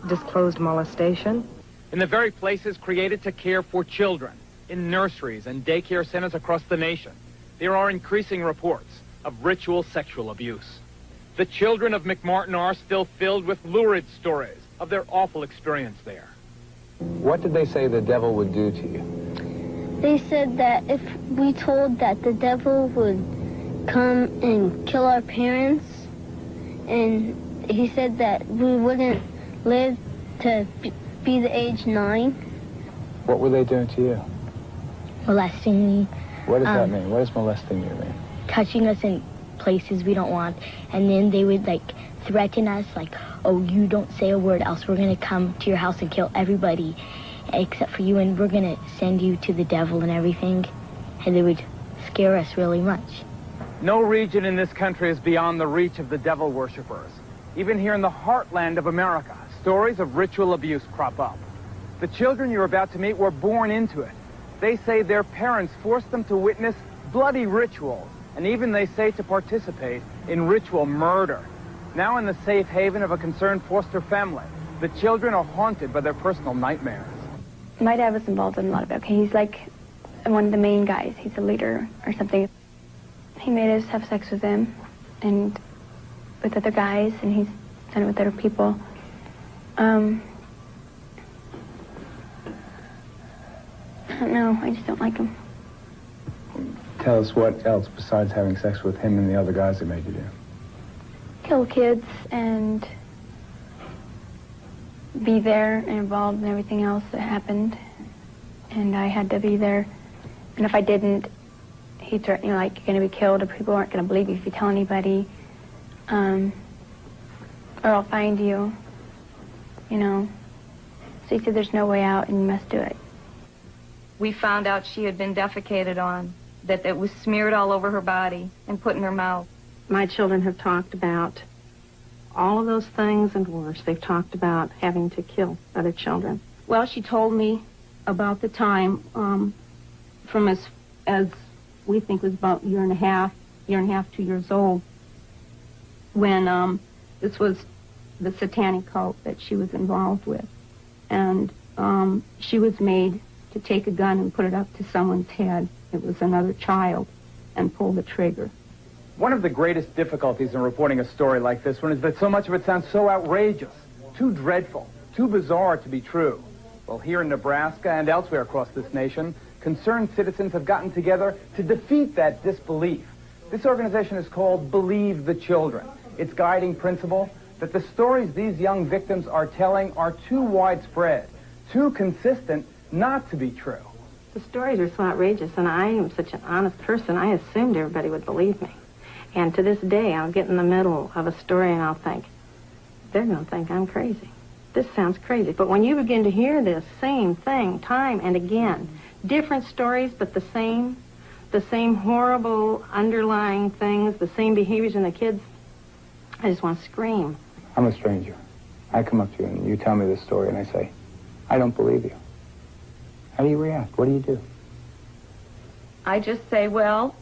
disclosed molestation. In the very places created to care for children, in nurseries and daycare centers across the nation, there are increasing reports of ritual sexual abuse. The children of McMartin are still filled with lurid stories of their awful experience there. What did they say the devil would do to you? They said that if we told that the devil would come and kill our parents, and he said that we wouldn't live to be the age 9. What were they doing to you? Molesting me. What does that mean? What does molesting you mean? Touching us in places we don't want, and then they would threaten us oh, you don't say a word else we're gonna come to your house and kill everybody except for you, and we're gonna send you to the devil and everything. And they would scare us really much. No region in this country is beyond the reach of the devil worshippers. Even here in the heartland of America, stories of ritual abuse crop up. The children you're about to meet were born into it. They say their parents forced them to witness bloody rituals, and even they say to participate in ritual murder. Now in the safe haven of a concerned foster family, the children are haunted by their personal nightmares. My dad was involved in a lot of it. Okay, he's one of the main guys. He's a leader or something. He made us have sex with him and with other guys, and he's done it with other people. I don't know. I just don't like him. Tell us what else besides having sex with him and the other guys that made you do. Kill kids and be there and involved in everything else that happened. And I had to be there. And if I didn't, he threatened, like, you're going to be killed, or people aren't going to believe you if you tell anybody. Or I'll find you, you know. So he said there's no way out and you must do it. We found out she had been defecated on, that it was smeared all over her body and put in her mouth. My children have talked about all of those things and worse. They've talked about having to kill other children. Well, she told me about the time from as we think was about year and a half, 2 years old, when this was the satanic cult that she was involved with. And she was made to take a gun and put it up to someone's head. It was another child, and pull the trigger. One of the greatest difficulties in reporting a story like this one is that so much of it sounds so outrageous, too dreadful, too bizarre to be true. Well, here in Nebraska and elsewhere across this nation, concerned citizens have gotten together to defeat that disbelief. This organization is called Believe the Children. Its guiding principle, that the stories these young victims are telling are too widespread, too consistent not to be true. The stories are so outrageous, and I am such an honest person, I assumed everybody would believe me. And to this day, I'll get in the middle of a story and I'll think, they're going to think I'm crazy. This sounds crazy. But when you begin to hear this same thing time and again, different stories, but the same horrible underlying things, the same behaviors in the kids, I just want to scream. I'm a stranger. I come up to you and you tell me this story and I say, I don't believe you. How do you react? What do you do? I just say, well,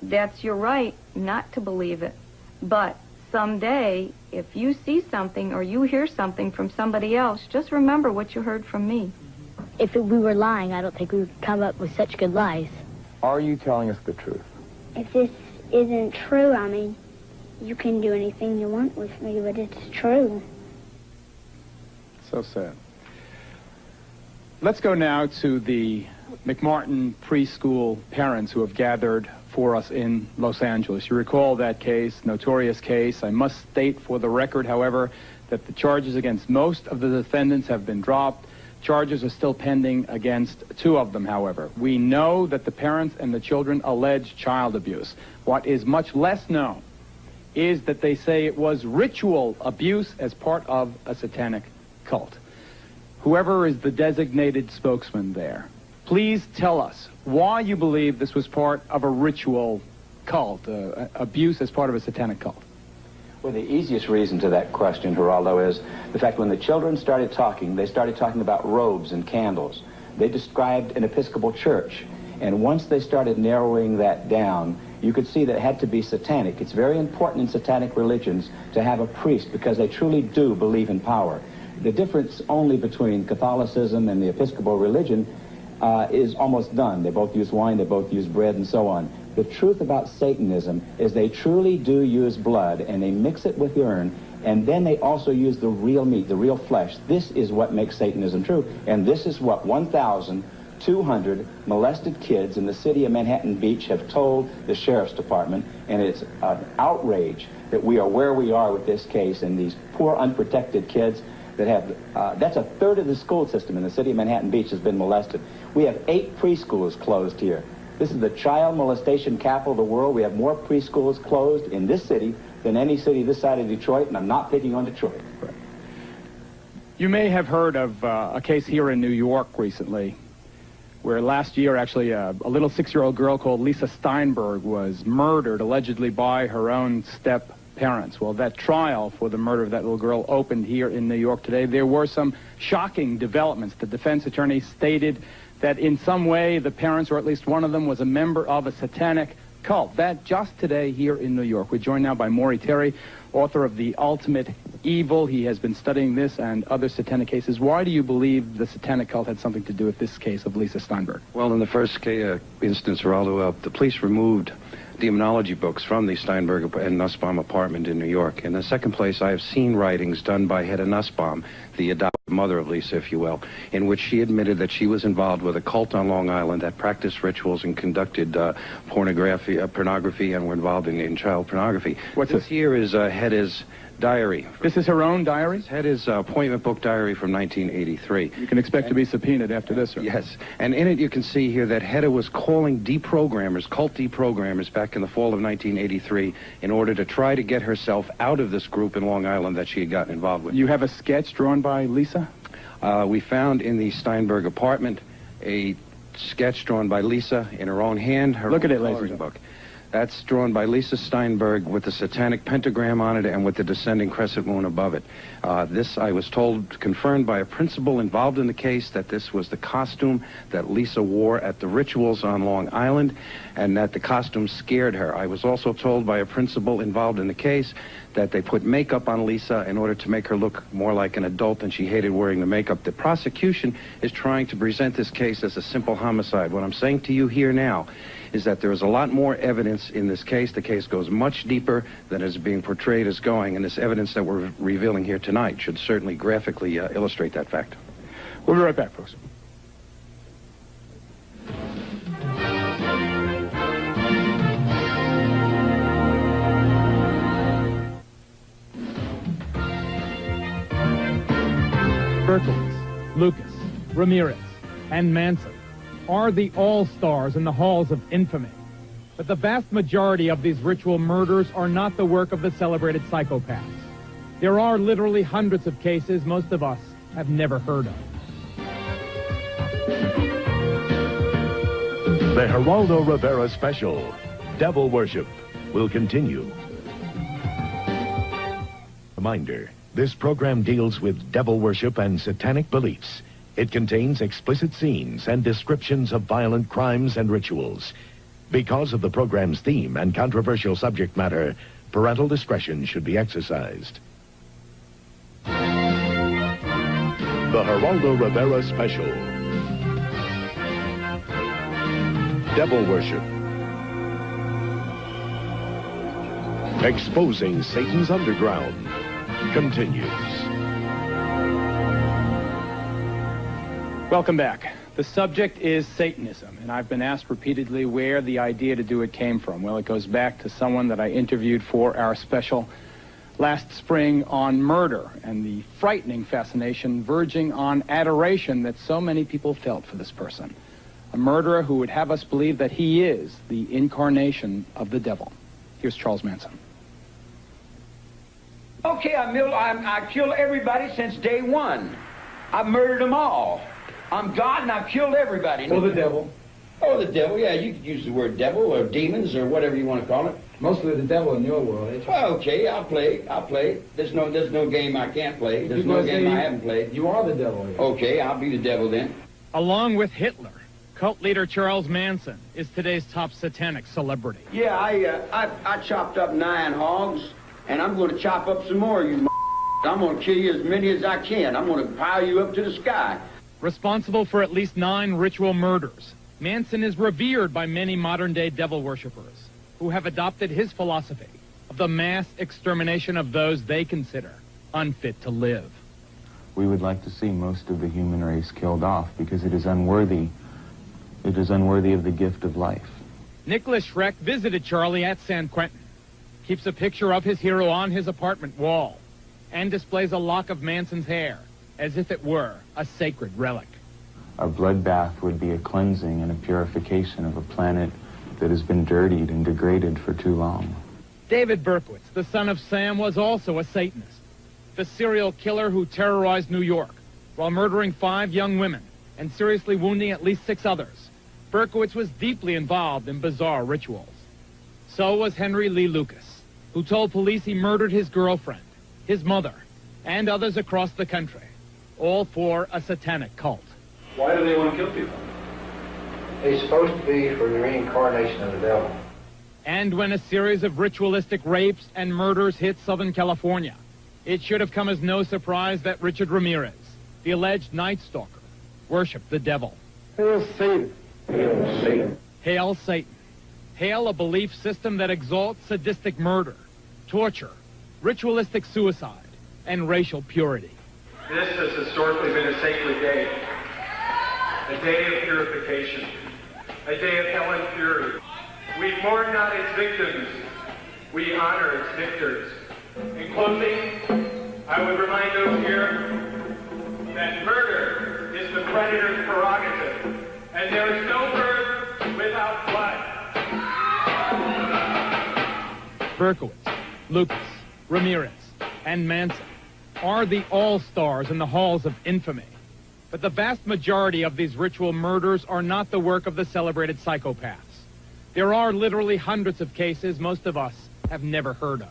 that's your right not to believe it. But someday, if you see something or you hear something from somebody else, just remember what you heard from me. If we were lying, I don't think we would come up with such good lies. Are you telling us the truth? If this isn't true, I mean, you can do anything you want with me, but it's true. So sad. Let's go now to the McMartin preschool parents who have gathered for us in Los Angeles. You recall that case, notorious case. I must state for the record, however, that the charges against most of the defendants have been dropped. Charges are still pending against 2 of them, however. We know that the parents and the children allege child abuse. What is much less known is that they say it was ritual abuse as part of a satanic cult. Whoever is the designated spokesman there, please tell us why you believe this was part of a ritual cult, abuse as part of a satanic cult. Well, the easiest reason to that question, Geraldo, is the fact when the children started talking, they started talking about robes and candles. They described an Episcopal church. And once they started narrowing that down, you could see that it had to be satanic. It's very important in satanic religions to have a priest because they truly do believe in power. The difference only between Catholicism and the Episcopal religion is almost done. They both use wine, they both use bread, and so on. The truth about Satanism is they truly do use blood, and they mix it with urine, and then they also use the real meat, the real flesh. This is what makes Satanism true, and this is what 1,200 molested kids in the city of Manhattan Beach have told the Sheriff's Department, and it's an outrage that we are where we are with this case, and these poor unprotected kids that have, that's 1/3 of the school system in the city of Manhattan Beach has been molested. We have 8 preschools closed here. This is the child molestation capital of the world. We have more preschools closed in this city than any city this side of Detroit, and I'm not picking on Detroit. You may have heard of a case here in New York recently where last year, actually, a little 6-year-old girl called Lisa Steinberg was murdered, allegedly by her own step-parents. Well, that trial for the murder of that little girl opened here in New York today. There were some shocking developments. The defense attorney stated that in some way the parents, or at least one of them, was a member of a satanic cult. That just today here in New York. We're joined now by Maury Terry, author of The Ultimate Evil. He has been studying this and other satanic cases. Why do you believe the satanic cult had something to do with this case of Lisa Steinberg? Well, in the first instance, Geraldo, the police removed demonology books from the Steinberg and Nussbaum apartment in New York. In the second place, I have seen writings done by Hedda Nussbaum, the adopted mother of Lisa, if you will, in which she admitted that she was involved with a cult on Long Island that practiced rituals and conducted pornography and were involved in child pornography. What's this? Here is Hedda's diary. This is her own diary? Hedda's appointment book diary from 1983. You can expect to be subpoenaed after this, sir. Yes, and in it you can see here that Hedda was calling deprogrammers, cult deprogrammers, back in the fall of 1983 in order to try to get herself out of this group in Long Island that she had gotten involved with. You have a sketch drawn by Lisa? We found in the Steinberg apartment a sketch drawn by Lisa in her own hand. Look at it, ladies and gentlemen. Book. That's drawn by Lisa Steinberg with the satanic pentagram on it and with the descending crescent moon above it. This, I was told, confirmed by a principal involved in the case, that this was the costume that Lisa wore at the rituals on Long Island, and that the costume scared her. I was also told by a principal involved in the case that they put makeup on Lisa in order to make her look more like an adult, and she hated wearing the makeup. The prosecution is trying to present this case as a simple homicide. What I'm saying to you here now is that there is a lot more evidence in this case. The case goes much deeper than is being portrayed as going, and this evidence that we're revealing here tonight should certainly graphically illustrate that fact. We'll be right back, folks. Berkowitz, Lucas, Ramirez, and Manson are the all-stars in the halls of infamy. But the vast majority of these ritual murders are not the work of the celebrated psychopaths. There are literally hundreds of cases most of us have never heard of. The Geraldo Rivera special, Devil Worship, will continue. Reminder, this program deals with devil worship and satanic beliefs. It contains explicit scenes and descriptions of violent crimes and rituals. Because of the program's theme and controversial subject matter, parental discretion should be exercised. The Geraldo Rivera special, Devil Worship. Exposing Satan's underground continues. Welcome back. The subject is Satanism, and I've been asked repeatedly where the idea to do it came from. Well, it goes back to someone that I interviewed for our special last spring on murder and the frightening fascination verging on adoration that so many people felt for this person. A murderer who would have us believe that he is the incarnation of the devil. Here's Charles Manson. Okay, I killed everybody since day one. I've murdered them all. I'm God and I've killed everybody. Or the devil. Oh, the devil, yeah, you could use the word devil or demons or whatever you want to call it. Mostly the devil in your world, ain't you? Well, okay, I'll play. There's no game I can't play. There's no game I haven't played. You are the devil. Yeah. Okay, I'll be the devil then. Along with Hitler, cult leader Charles Manson is today's top satanic celebrity. Yeah, I chopped up 9 hogs, and I'm going to chop up some more, you I'm going to kill you as many as I can. I'm going to pile you up to the sky. Responsible for at least 9 ritual murders, Manson is revered by many modern-day devil worshippers who have adopted his philosophy of the mass extermination of those they consider unfit to live. We would like to see most of the human race killed off because it is unworthy. It is unworthy of the gift of life. Nicholas Schreck visited Charlie at San Quentin, keeps a picture of his hero on his apartment wall, and displays a lock of Manson's hair as if it were a sacred relic. A bloodbath would be a cleansing and a purification of a planet that has been dirtied and degraded for too long. David Berkowitz, the son of Sam, was also a Satanist, the serial killer who terrorized New York while murdering 5 young women and seriously wounding at least 6 others. Berkowitz was deeply involved in bizarre rituals. So was Henry Lee Lucas, who told police he murdered his girlfriend, his mother, and others across the country, all for a satanic cult. Why do they want to kill people? It's supposed to be for the reincarnation of the devil. And when a series of ritualistic rapes and murders hit Southern California, it should have come as no surprise that Richard Ramirez, the alleged Night Stalker, worshipped the devil. Hail Satan. Hail Satan. Hail Satan. Hail a belief system that exalts sadistic murder, torture, ritualistic suicide, and racial purity. This has historically been a sacred day, a day of purification, a day of hell and fury. We mourn not its victims, we honor its victors. In closing, I would remind those here that murder is the creditor's prerogative, and there is no birth without blood. Berkowitz, Lucas, Ramirez, and Manson are the all-stars in the halls of infamy. But the vast majority of these ritual murders are not the work of the celebrated psychopaths. There are literally hundreds of cases most of us have never heard of.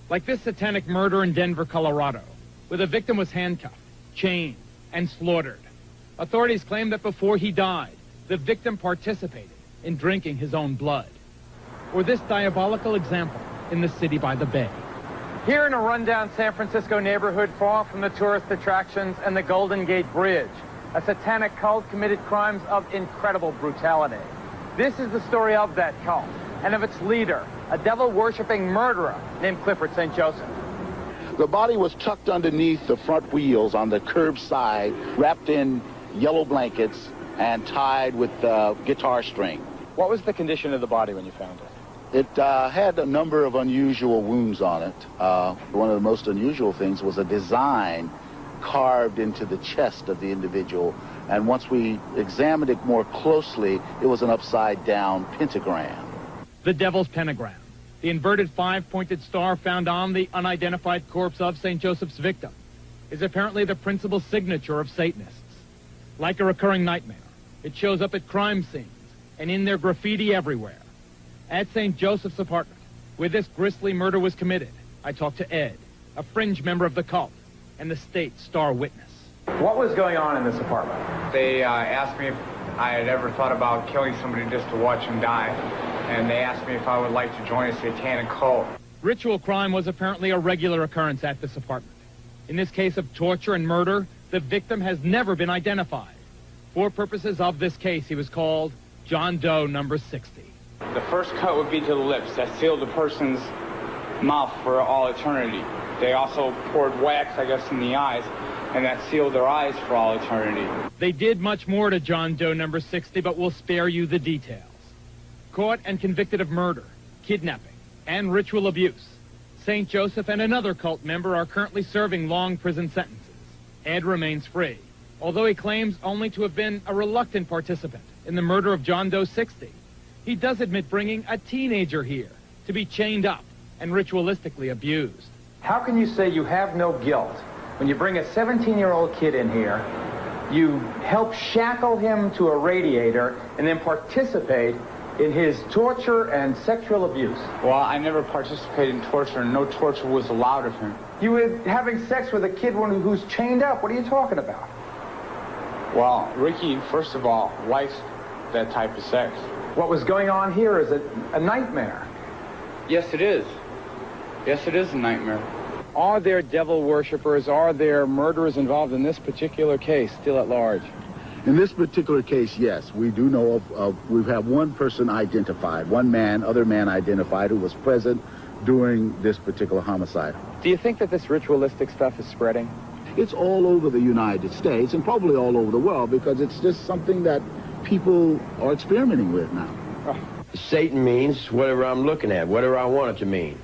Like this satanic murder in Denver, Colorado, where the victim was handcuffed, chained, and slaughtered. Authorities claim that before he died, the victim participated in drinking his own blood. Or this diabolical example in the city by the bay. Here in a rundown San Francisco neighborhood far from the tourist attractions and the Golden Gate Bridge, a satanic cult committed crimes of incredible brutality. This is the story of that cult and of its leader, a devil-worshipping murderer named Clifford St. Joseph. The body was tucked underneath the front wheels on the curb side, wrapped in yellow blankets and tied with guitar string. What was the condition of the body when you found it? It had a number of unusual wounds on it. One of the most unusual things was a design carved into the chest of the individual. And once we examined it more closely, it was an upside-down pentagram. The Devil's Pentagram, the inverted five-pointed star found on the unidentified corpse of St. Joseph's victim, is apparently the principal signature of Satanists. Like a recurring nightmare, it shows up at crime scenes and in their graffiti everywhere. At St. Joseph's apartment, where this grisly murder was committed, I talked to Ed, a fringe member of the cult, and the state star witness. What was going on in this apartment? They asked me if I had ever thought about killing somebody just to watch them die, and they asked me if I would like to join a satanic cult. Ritual crime was apparently a regular occurrence at this apartment. In this case of torture and murder, the victim has never been identified. For purposes of this case, he was called John Doe number 60. The first cut would be to the lips. That sealed the person's mouth for all eternity. They also poured wax, I guess, in the eyes, and that sealed their eyes for all eternity. They did much more to John Doe number 60, but we'll spare you the details. Caught and convicted of murder, kidnapping, and ritual abuse, St. Joseph and another cult member are currently serving long prison sentences. Ed remains free, although he claims only to have been a reluctant participant in the murder of John Doe 60. He does admit bringing a teenager here to be chained up and ritualistically abused. How can you say you have no guilt when you bring a 17-year-old kid in here, you help shackle him to a radiator, and then participate in his torture and sexual abuse? Well, I never participated in torture, and no torture was allowed of him. You were having sex with a kid who's chained up. What are you talking about? Well, Ricky, first of all, likes that type of sex. What was going on here is a nightmare. Yes, it is. Yes, it is a nightmare. Are there devil worshippers, are there murderers involved in this particular case still at large? In this particular case, yes. We do know we have one person identified, other man identified, who was present during this particular homicide. Do you think that this ritualistic stuff is spreading? It's all over the United States and probably all over the world, because it's just something that people are experimenting with now. Satan means whatever I'm looking at, whatever I want it to mean.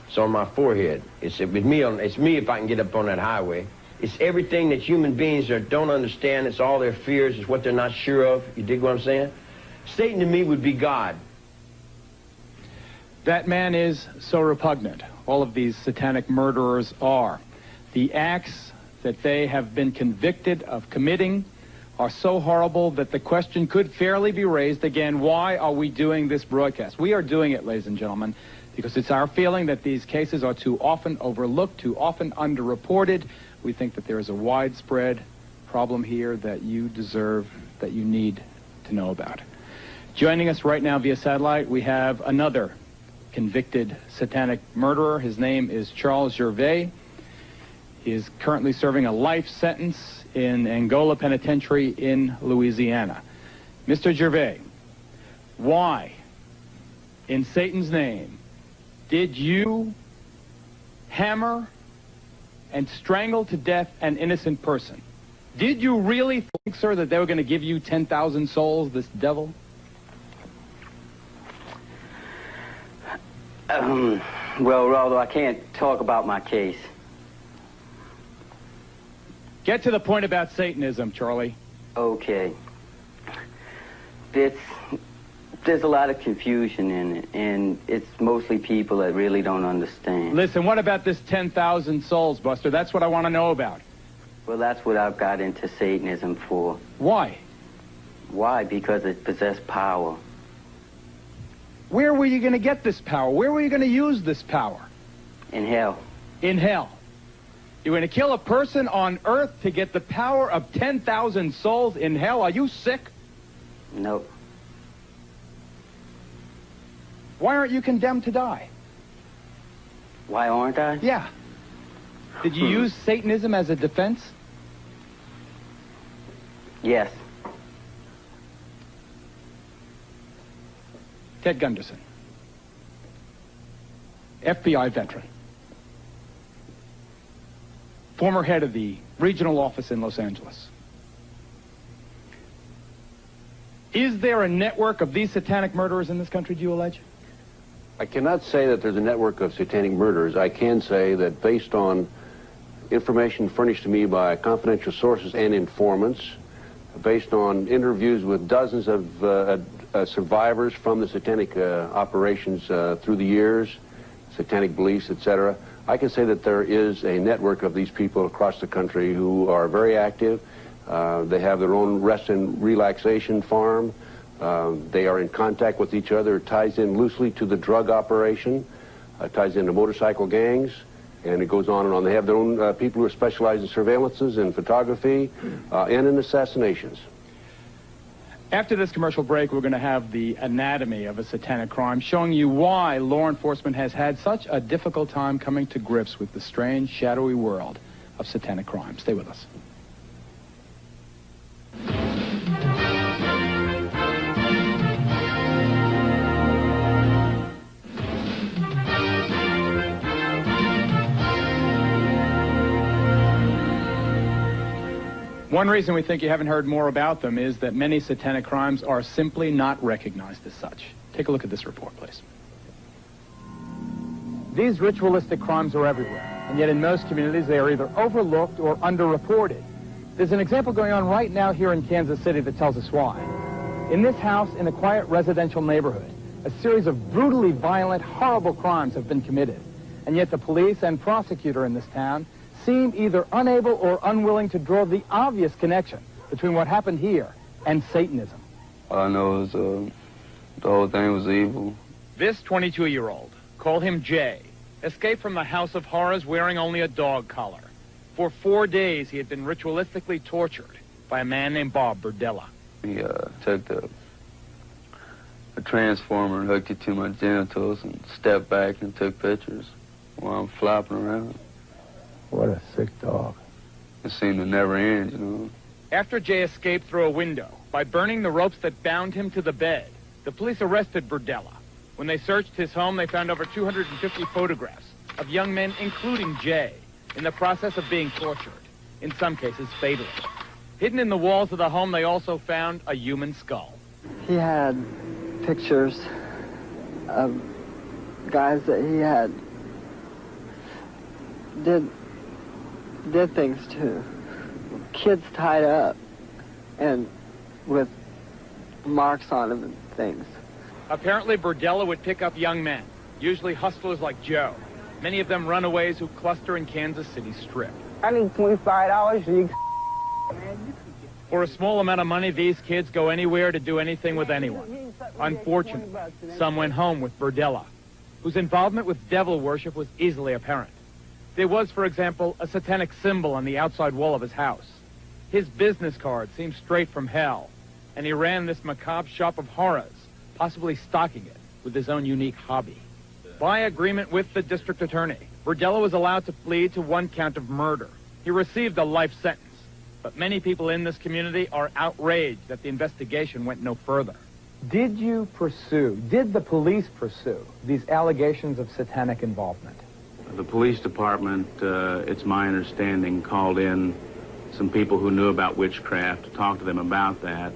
It's on my forehead. It's me if I can get up on that highway. It's everything that human beings don't understand. It's all their fears. It's what they're not sure of. You dig what I'm saying? Satan to me would be God. That man is so repugnant. All of these satanic murderers are. The acts that they have been convicted of committing are so horrible that the question could fairly be raised again, why are we doing this broadcast? We are doing it, ladies and gentlemen, because it's our feeling that these cases are too often overlooked, too often underreported. We think that there is a widespread problem here that you deserve, that you need to know about. Joining us right now via satellite, we have another convicted satanic murderer. His name is Charles Gervais. He is currently serving a life sentence in Angola Penitentiary in Louisiana. Mr. Gervais, why in Satan's name, did you hammer and strangle to death an innocent person? Did you really think, sir, that they were going to give you 10,000 souls, this devil? Well, Raldo, I can't talk about my case. Get to the point about Satanism, Charlie. Okay. There's a lot of confusion in it, and it's mostly people that really don't understand. Listen, what about this 10,000 souls, Buster? That's what I want to know about. Well, that's what I've got into Satanism for. Why? Why? Because it possessed power. Where were you going to get this power? Where were you going to use this power? In hell. In hell. You're going to kill a person on earth to get the power of 10,000 souls in hell? Are you sick? No. Why aren't you condemned to die? Why aren't I? Yeah. Did you use Satanism as a defense? Yes. Ted Gunderson, FBI veteran, former head of the regional office in Los Angeles. Is there a network of these satanic murderers in this country, do you allege? I cannot say that there's a network of satanic murderers. I can say that based on information furnished to me by confidential sources and informants, based on interviews with dozens of survivors from the satanic operations through the years, satanic beliefs, etc., I can say that there is a network of these people across the country who are very active. They have their own rest and relaxation farm. They are in contact with each other. It ties in loosely to the drug operation, ties into motorcycle gangs, and it goes on and on. They have their own people who specialize in surveillances and photography and in assassinations. After this commercial break, we're going to have the anatomy of a satanic crime, showing you why law enforcement has had such a difficult time coming to grips with the strange, shadowy world of satanic crime. Stay with us. One reason we think you haven't heard more about them is that many satanic crimes are simply not recognized as such. Take a look at this report, please. These ritualistic crimes are everywhere, and yet in most communities they are either overlooked or underreported. There's an example going on right now here in Kansas City that tells us why. In this house, in a quiet residential neighborhood, a series of brutally violent, horrible crimes have been committed, and yet the police and prosecutor in this town seem either unable or unwilling to draw the obvious connection between what happened here and Satanism. All I know is the whole thing was evil. This 22-year-old, call him Jay, escaped from the House of Horrors wearing only a dog collar. For 4 days, he had been ritualistically tortured by a man named Bob Burdella. He took a transformer and hooked it to my genitals and stepped back and took pictures while I'm flopping around. What a sick dog. It seemed to never end, you know. After Jay escaped through a window by burning the ropes that bound him to the bed, the police arrested Burdella. When they searched his home, they found over 250 photographs of young men, including Jay, in the process of being tortured, in some cases fatally. Hidden in the walls of the home, they also found a human skull. He had pictures of guys that he had did things to. Kids tied up and with marks on them and things. Apparently, Burdella would pick up young men, usually hustlers like Joe. Many of them runaways who cluster in Kansas City Strip. I need $25 so you For a small amount of money, these kids go anywhere to do anything with anyone. Unfortunately, some went home with Burdella, whose involvement with devil worship was easily apparent. There was, for example, a satanic symbol on the outside wall of his house. His business card seemed straight from hell, and he ran this macabre shop of horrors, possibly stocking it with his own unique hobby. By agreement with the district attorney, Burdella was allowed to plead to 1 count of murder. He received a life sentence, but many people in this community are outraged that the investigation went no further. Did the police pursue these allegations of satanic involvement? The police department, it's my understanding, called in some people who knew about witchcraft to talk to them about that.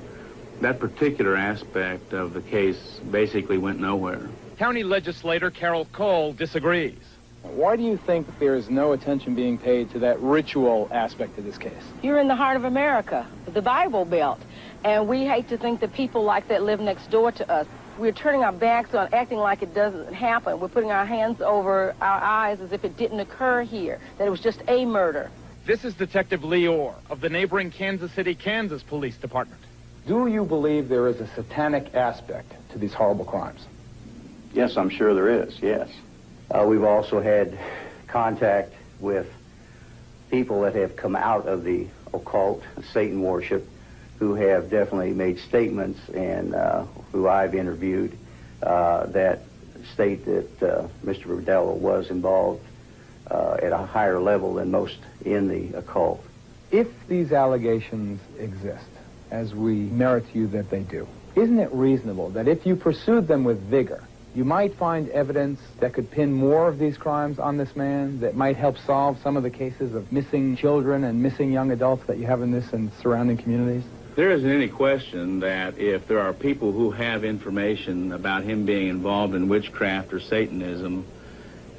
That particular aspect of the case basically went nowhere. County legislator Carol Cole disagrees. Why do you think there is no attention being paid to that ritual aspect of this case? You're in the heart of America, the Bible Belt, and we hate to think that people like that live next door to us. We're turning our backs on, acting like it doesn't happen. We're putting our hands over our eyes as if it didn't occur here, that it was just a murder. This is Detective Lee Orr of the neighboring Kansas City, Kansas Police Department. Do you believe there is a satanic aspect to these horrible crimes? Yes, I'm sure there is, yes. We've also had contact with people that have come out of the occult, Satan worship, who have definitely made statements and who I've interviewed that state that Mr. Burdella was involved at a higher level than most in the occult. If these allegations exist, as we merit you that they do, isn't it reasonable that if you pursued them with vigor, you might find evidence that could pin more of these crimes on this man, that might help solve some of the cases of missing children and missing young adults that you have in this and surrounding communities? There isn't any question that if there are people who have information about him being involved in witchcraft or Satanism,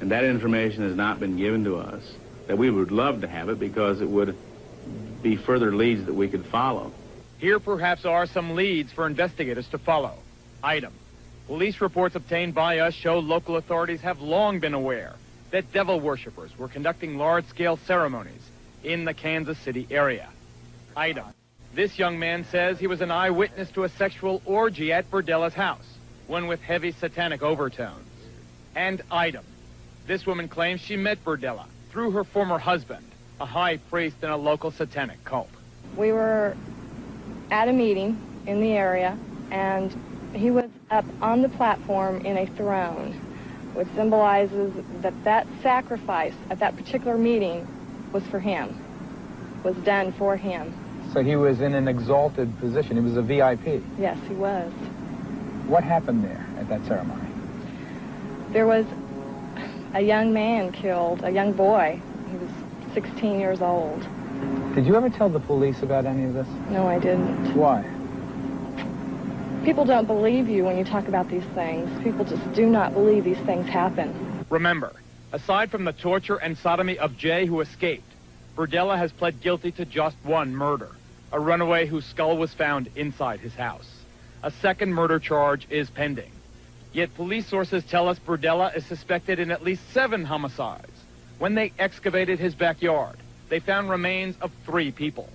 and that information has not been given to us, that we would love to have it because it would be further leads that we could follow. Here perhaps are some leads for investigators to follow. Item. Police reports obtained by us show local authorities have long been aware that devil worshippers were conducting large-scale ceremonies in the Kansas City area. Item. This young man says he was an eyewitness to a sexual orgy at Burdella's house, one with heavy satanic overtones. And item. This woman claims she met Burdella through her former husband, a high priest in a local satanic cult. We were at a meeting in the area, and he was up on the platform in a throne, which symbolizes that that sacrifice at that particular meeting was for him, was done for him. So he was in an exalted position. He was a VIP. Yes, he was. What happened there at that ceremony? There was a young man killed, a young boy. He was 16 years old. Did you ever tell the police about any of this? No, I didn't. Why? People don't believe you when you talk about these things. People just do not believe these things happen. Remember, aside from the torture and sodomy of Jay, who escaped, Burdella has pled guilty to just one murder, a runaway whose skull was found inside his house. A second murder charge is pending. Yet police sources tell us Burdella is suspected in at least 7 homicides. When they excavated his backyard, they found remains of 3 people.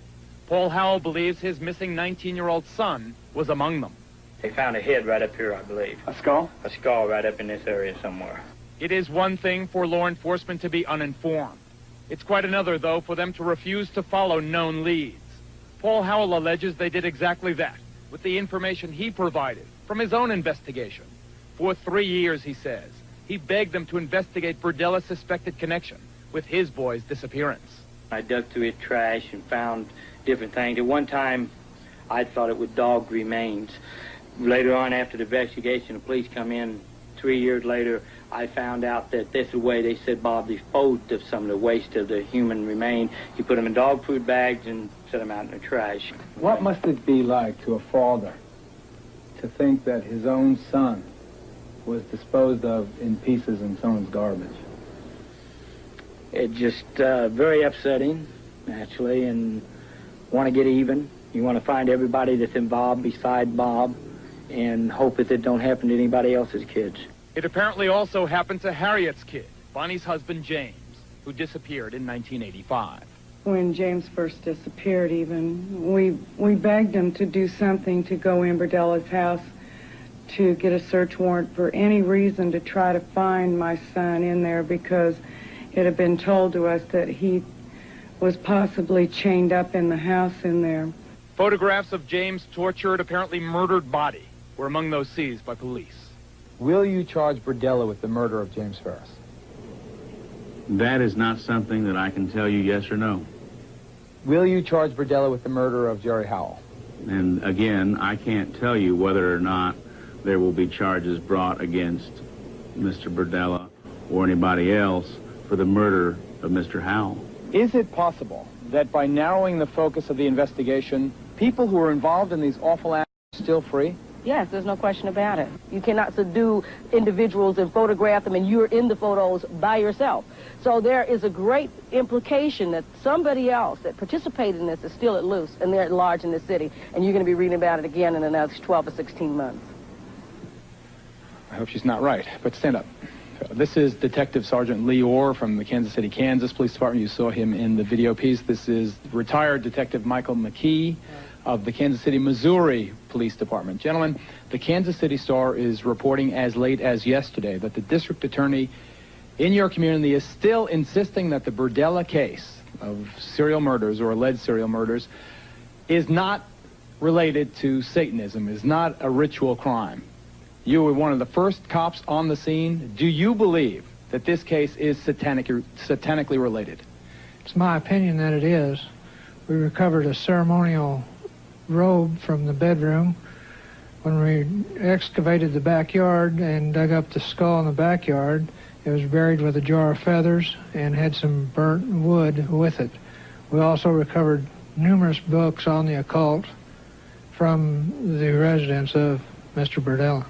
Paul Howell believes his missing 19-year-old son was among them. They found a head right up here, I believe. A skull? A skull right up in this area somewhere. It is one thing for law enforcement to be uninformed. It's quite another, though, for them to refuse to follow known leads. Paul Howell alleges they did exactly that, with the information he provided from his own investigation. For 3 years, he says, he begged them to investigate Burdella's suspected connection with his boy's disappearance. I dug through his trash and found different things. At one time, I thought it was dog remains. Later on, after the investigation, the police come in 3 years later, I found out that this is the way they said Bob disposed of some of the waste of the human remains. He put them in dog food bags and set them out in the trash. What must it be like to a father to think that his own son was disposed of in pieces in someone's garbage? It's just very upsetting, actually, and want to get even. You want to find everybody that's involved beside Bob and hope that it don't happen to anybody else's kids. It apparently also happened to Harriet's kid, Bonnie's husband, James, who disappeared in 1985. When James first disappeared even, we begged him to do something to go in Burdella's house to get a search warrant for any reason to try to find my son in there, because it had been told to us that he was possibly chained up in the house in there. Photographs of James' tortured, apparently murdered body were among those seized by police. Will you charge Burdella with the murder of James Ferris? That is not something that I can tell you yes or no. Will you charge Burdella with the murder of Jerry Howell? And again, I can't tell you whether or not there will be charges brought against Mr. Berdella or anybody else for the murder of Mr. Howell. Is it possible that by narrowing the focus of the investigation, people who are involved in these awful acts are still free? Yes, there's no question about it. You cannot subdue individuals and photograph them, and you're in the photos by yourself. So there is a great implication that somebody else that participated in this is still at loose, and they're at large in the city, and you're going to be reading about it again in another 12 or 16 months. I hope she's not right, but stand up. This is Detective Sergeant Lee Orr from the Kansas City, Kansas Police Department. You saw him in the video piece. This is retired Detective Michael McKee of the Kansas City, Missouri Police Department. Gentlemen, the Kansas City Star is reporting as late as yesterday that the district attorney in your community is still insisting that the Berdella case of serial murders or alleged serial murders is not related to Satanism, is not a ritual crime. You were one of the first cops on the scene. Do you believe that this case is satanically related? It's my opinion that it is. We recovered a ceremonial robe from the bedroom. When we excavated the backyard and dug up the skull in the backyard, it was buried with a jar of feathers and had some burnt wood with it. We also recovered numerous books on the occult from the residence of Mr. Berdella.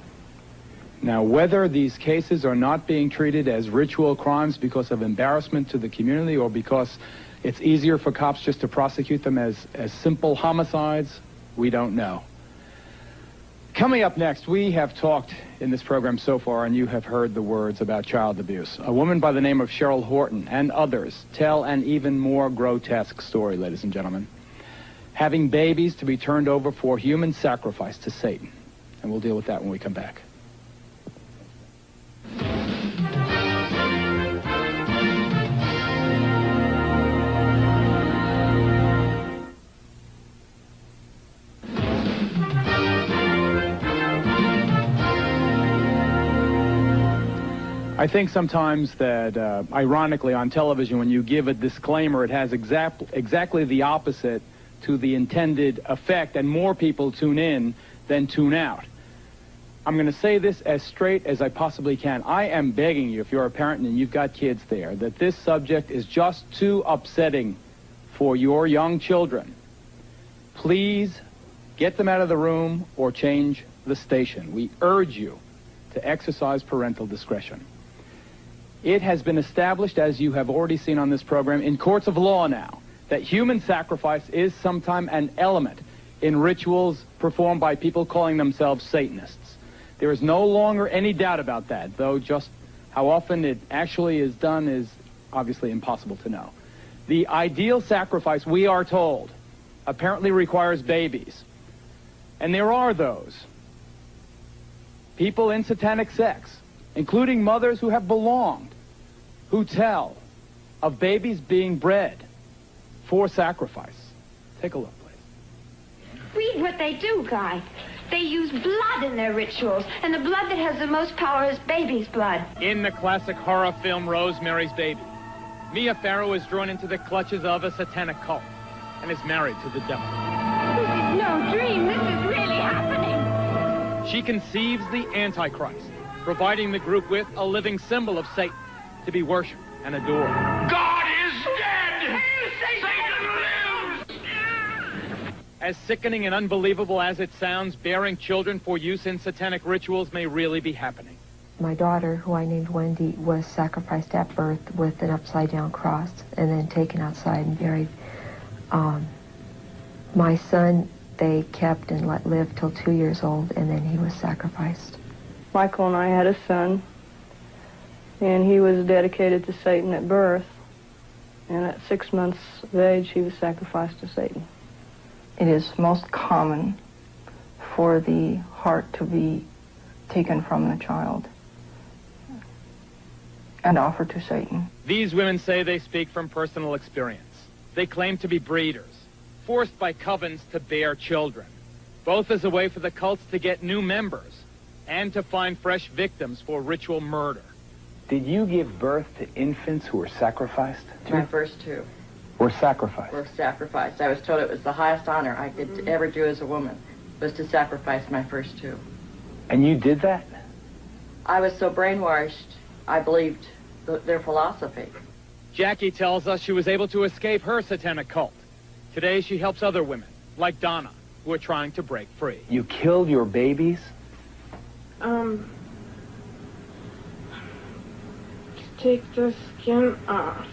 Now, whether these cases are not being treated as ritual crimes because of embarrassment to the community or because it's easier for cops just to prosecute them as simple homicides, we don't know. Coming up next, we have talked in this program so far, and you have heard the words about child abuse. A woman by the name of Cheryl Horton and others tell an even more grotesque story, ladies and gentlemen. Having babies to be turned over for human sacrifice to Satan. And we'll deal with that when we come back. I think sometimes that, ironically, on television, when you give a disclaimer, it has exactly the opposite to the intended effect, and more people tune in than tune out. I'm going to say this as straight as I possibly can. I am begging you, if you're a parent and you've got kids there, that this subject is just too upsetting for your young children. Please get them out of the room or change the station. We urge you to exercise parental discretion. It has been established, as you have already seen on this program, in courts of law now, that human sacrifice is sometimes an element in rituals performed by people calling themselves Satanists. There is no longer any doubt about that, though just how often it actually is done is obviously impossible to know. The ideal sacrifice, we are told, apparently requires babies. And there are those people in satanic sex, including mothers who have belonged, who tell of babies being bred for sacrifice. Take a look, please. Read what they do, Guy. They use blood in their rituals, and the blood that has the most power is baby's blood. In the classic horror film Rosemary's Baby, Mia Farrow is drawn into the clutches of a satanic cult and is married to the devil. This is no dream. This is really happening. She conceives the Antichrist, providing the group with a living symbol of Satan to be worshipped and adored. God is dead! Satan lives! As sickening and unbelievable as it sounds, bearing children for use in satanic rituals may really be happening. My daughter, who I named Wendy, was sacrificed at birth with an upside-down cross and then taken outside and buried. My son, they kept and let live till 2 years old, and then he was sacrificed. Michael and I had a son, and he was dedicated to Satan at birth, and at 6 months of age, he was sacrificed to Satan. It is most common for the heart to be taken from the child and offered to Satan. These women say they speak from personal experience. They claim to be breeders, forced by covens to bear children, both as a way for the cults to get new members and to find fresh victims for ritual murder. Did you give birth to infants who were sacrificed? My first two. Were sacrificed? Were sacrificed. I was told it was the highest honor I could ever do as a woman, was to sacrifice my first two. And you did that? I was so brainwashed, I believed their philosophy. Jackie tells us she was able to escape her satanic cult. Today she helps other women, like Donna, who are trying to break free. You killed your babies? Take the skin off.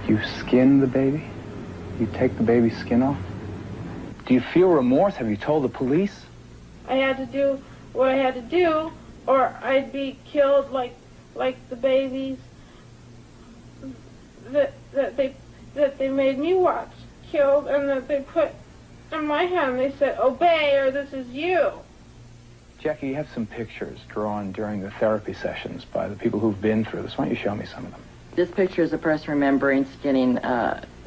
You skin the baby? You take the baby's skin off? Do you feel remorse? Have you told the police? I had to do what I had to do, or I'd be killed like the babies that they made me watch killed, and that they put in my hand. They said, "Obey, or this is you." Jackie, you have some pictures drawn during the therapy sessions by the people who've been through this. Why don't you show me some of them? This picture is a person remembering skinning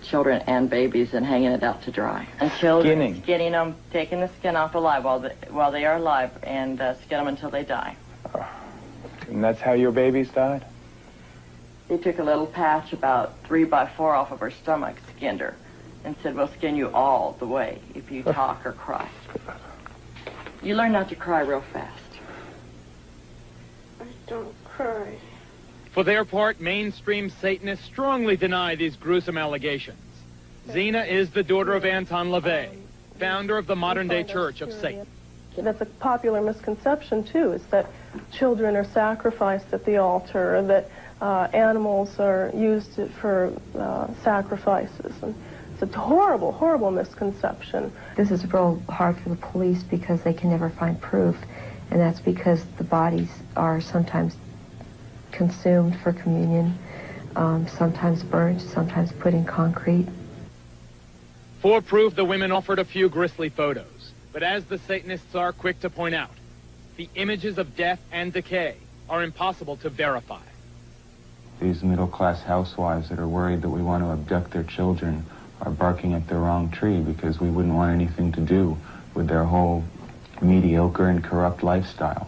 children and babies and hanging it out to dry. And children, skinning them, taking the skin off alive while they are alive, and skin them until they die. And that's how your babies died? They took a little patch about 3 by 4 off of her stomach, skinned her, and said, "We'll skin you all the way if you talk or cry." You learn not to cry real fast. I don't cry. For their part, mainstream Satanists strongly deny these gruesome allegations. Zena is the daughter of Anton LaVey, founder of the modern-day Church of Satan. That's a popular misconception, too, is that children are sacrificed at the altar, that animals are used for sacrifices. And it's a horrible, horrible misconception. This is real hard for the police because they can never find proof, and that's because the bodies are sometimes consumed for communion, sometimes burnt, sometimes put in concrete. For proof, the women offered a few grisly photos. But as the Satanists are quick to point out, the images of death and decay are impossible to verify. These middle-class housewives that are worried that we want to abduct their children are barking up the wrong tree because we wouldn't want anything to do with their whole mediocre and corrupt lifestyle.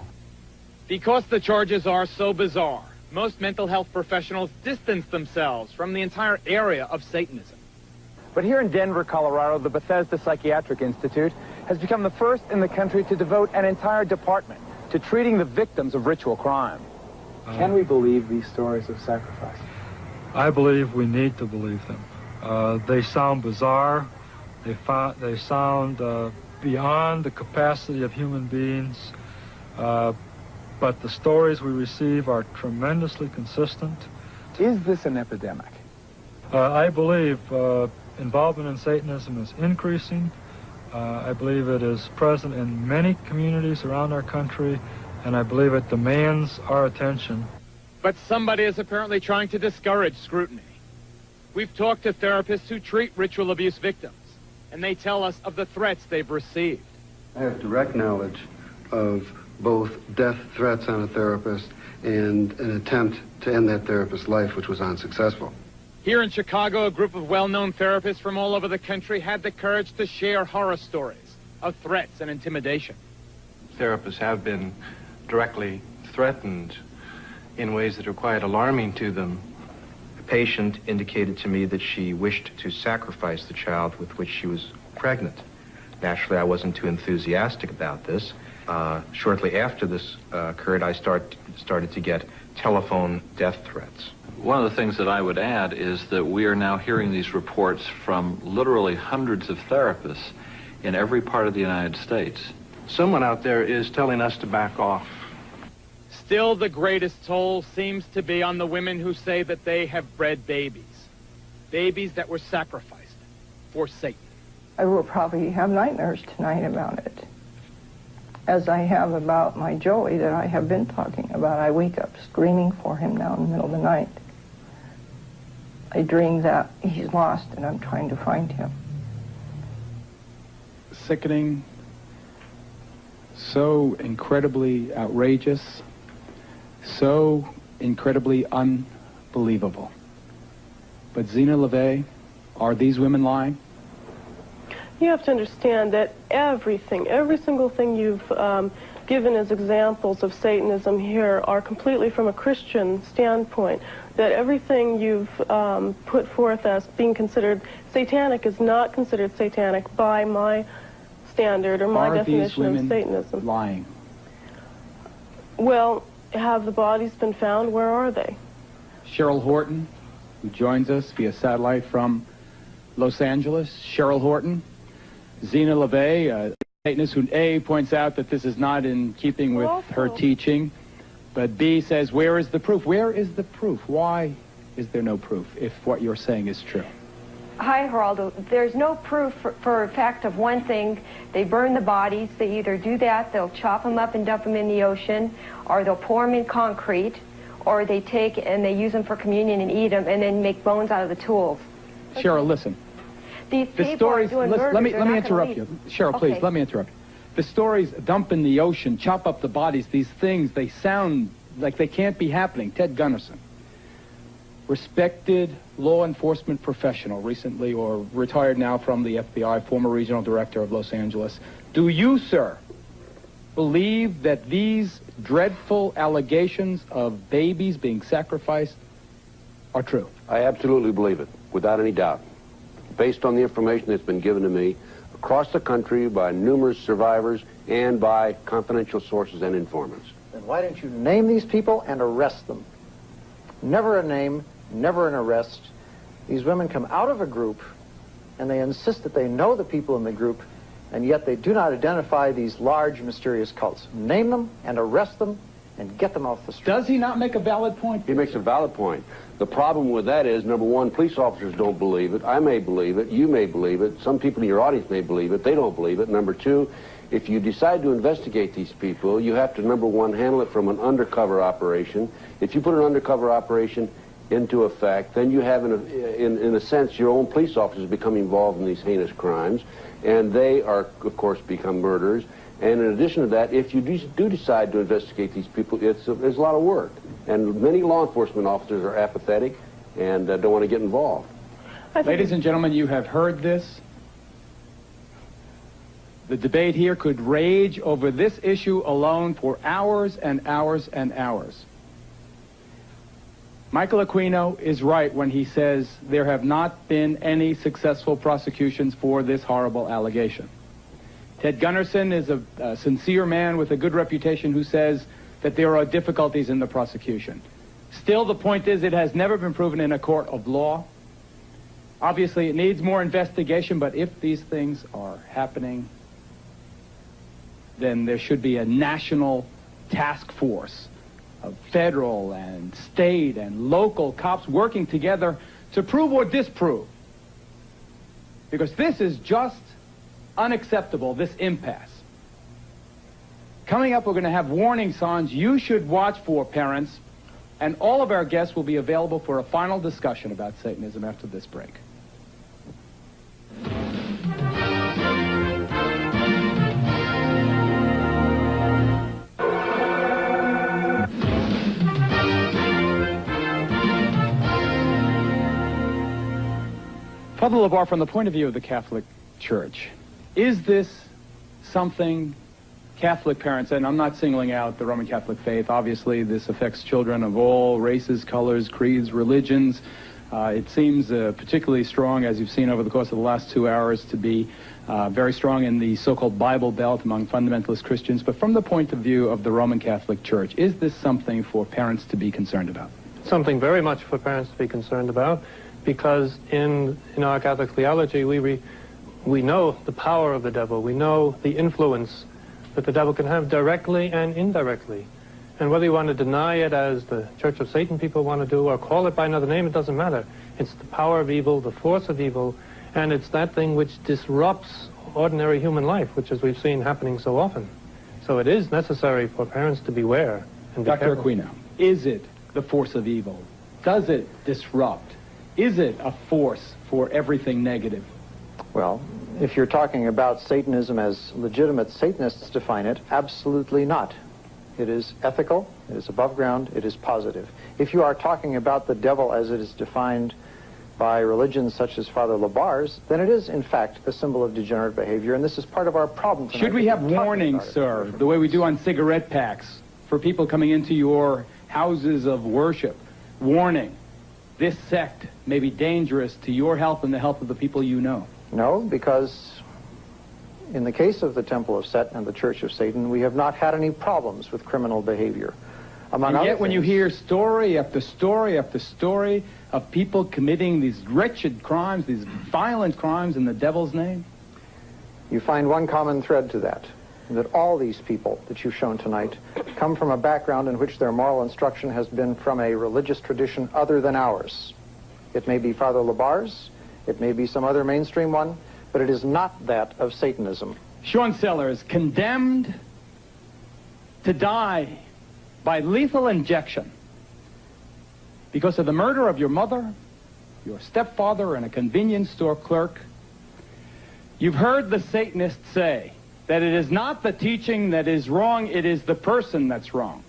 Because the charges are so bizarre, most mental health professionals distance themselves from the entire area of Satanism. But here in Denver, Colorado, the Bethesda Psychiatric Institute has become the first in the country to devote an entire department to treating the victims of ritual crime. Can we believe these stories of sacrifice? I believe we need to believe them. They sound bizarre. They sound beyond the capacity of human beings. But the stories we receive are tremendously consistent. Is this an epidemic? I believe involvement in Satanism is increasing. I believe it is present in many communities around our country, and I believe it demands our attention. But somebody is apparently trying to discourage scrutiny. We've talked to therapists who treat ritual abuse victims, and they tell us of the threats they've received. I have direct knowledge of both death threats on a therapist and an attempt to end that therapist's life, which was unsuccessful. Here in Chicago, a group of well-known therapists from all over the country had the courage to share horror stories of threats and intimidation. Therapists have been directly threatened in ways that are quite alarming to them. A patient indicated to me that she wished to sacrifice the child with which she was pregnant. Naturally, I wasn't too enthusiastic about this. Shortly after this occurred, I started to get telephone death threats. One of the things that I would add is that we are now hearing these reports from literally hundreds of therapists in every part of the United States. Someone out there is telling us to back off. Still, the greatest toll seems to be on the women who say that they have bred babies. Babies that were sacrificed for Satan. I will probably have nightmares tonight about it, as I have about my Joey that I have been talking about. I wake up screaming for him now in the middle of the night. I dream that he's lost and I'm trying to find him. Sickening, so incredibly outrageous, so incredibly unbelievable. But Zena LaVey, are these women lying? You have to understand that everything, every single thing you've given as examples of Satanism here are completely from a Christian standpoint, that everything you've put forth as being considered satanic is not considered satanic by my standard or my definition of Satanism. Lying? Well, have the bodies been found? Where are they? Cheryl Horton, who joins us via satellite from Los Angeles. Cheryl Horton. Zena LeVay, Satanist, who A, points out that this is not in keeping with her teaching, but B says, where is the proof? Where is the proof? Why is there no proof if what you're saying is true? Hi, Geraldo. There's no proof for a fact of one thing. They burn the bodies. They either do that, they'll chop them up and dump them in the ocean, or they'll pour them in concrete, or they take and they use them for communion and eat them and then make bones out of the tools. Cheryl, listen. These The stories, let me interrupt you. Cheryl, please, let me interrupt you. The stories, dump in the ocean, chop up the bodies, these things, they sound like they can't be happening. Ted Gunderson, respected law enforcement professional, recently or retired now from the FBI, former regional director of Los Angeles. Do you, sir, believe that these dreadful allegations of babies being sacrificed are true? I absolutely believe it, without any doubt. Based on the information that's been given to me across the country by numerous survivors and by confidential sources and informants. Then why don't you name these people and arrest them? Never a name, never an arrest. These women come out of a group and they insist that they know the people in the group, and yet they do not identify these large mysterious cults. Name them and arrest them and get them off the street. Does he not make a valid point? He makes a valid point. The problem with that is, number one, police officers don't believe it. I may believe it. You may believe it. Some people in your audience may believe it. They don't believe it. Number two, if you decide to investigate these people, you have to, number one, handle it from an undercover operation. If you put an undercover operation into effect, then you have, in a sense, your own police officers become involved in these heinous crimes, and they are, of course, become murderers. And in addition to that, if you do decide to investigate these people, there's a lot of work. And many law enforcement officers are apathetic and don't want to get involved. Ladies and gentlemen, you have heard this. The debate here could rage over this issue alone for hours and hours and hours. Michael Aquino is right when he says there have not been any successful prosecutions for this horrible allegation. Ted Gunderson is a sincere man with a good reputation who says that there are difficulties in the prosecution. Still, the point is it has never been proven in a court of law. Obviously, it needs more investigation, but if these things are happening, then there should be a national task force of federal and state and local cops working together to prove or disprove. Because this is just unacceptable, this impasse. Coming up, we're going to have warning signs you should watch for, parents, and all of our guests will be available for a final discussion about Satanism after this break. Father LeVar, from the point of view of the Catholic Church, is this something Catholic parents, and I'm not singling out the Roman Catholic faith, obviously this affects children of all races, colors, creeds, religions. It seems particularly strong, as you've seen over the course of the last 2 hours, to be very strong in the so-called Bible Belt among fundamentalist Christians. But from the point of view of the Roman Catholic Church, is this something for parents to be concerned about? Something very much for parents to be concerned about, because in our Catholic theology, we know the power of the devil. We know the influence that the devil can have directly and indirectly. And whether you want to deny it as the Church of Satan people want to do, or call it by another name, it doesn't matter. It's the power of evil, the force of evil, and it's that thing which disrupts ordinary human life, which, as we've seen, happening so often. So it is necessary for parents to beware and be Dr. careful. Aquino, is it the force of evil? Does it disrupt? Is it a force for everything negative? Well, if you're talking about Satanism as legitimate Satanists define it, absolutely not. It is ethical, it is above ground, it is positive. If you are talking about the devil as it is defined by religions such as Father Labar's, then it is, in fact, a symbol of degenerate behavior, and this is part of our problem tonight. Should we have warnings, sir, the way we do on cigarette packs, for people coming into your houses of worship? Warning, this sect may be dangerous to your health and the health of the people you know. No, because in the case of the Temple of Set and the Church of Satan, we have not had any problems with criminal behavior. Among and yet other when you things, hear story after story after story of people committing these wretched crimes, these violent crimes in the devil's name, you find one common thread to that all these people that you've shown tonight come from a background in which their moral instruction has been from a religious tradition other than ours. It may be Father Labar's, it may be some other mainstream one, but it is not that of Satanism. Sean Sellers, condemned to die by lethal injection because of the murder of your mother, your stepfather, and a convenience store clerk. You've heard the Satanists say that it is not the teaching that is wrong, it is the person that's wrong.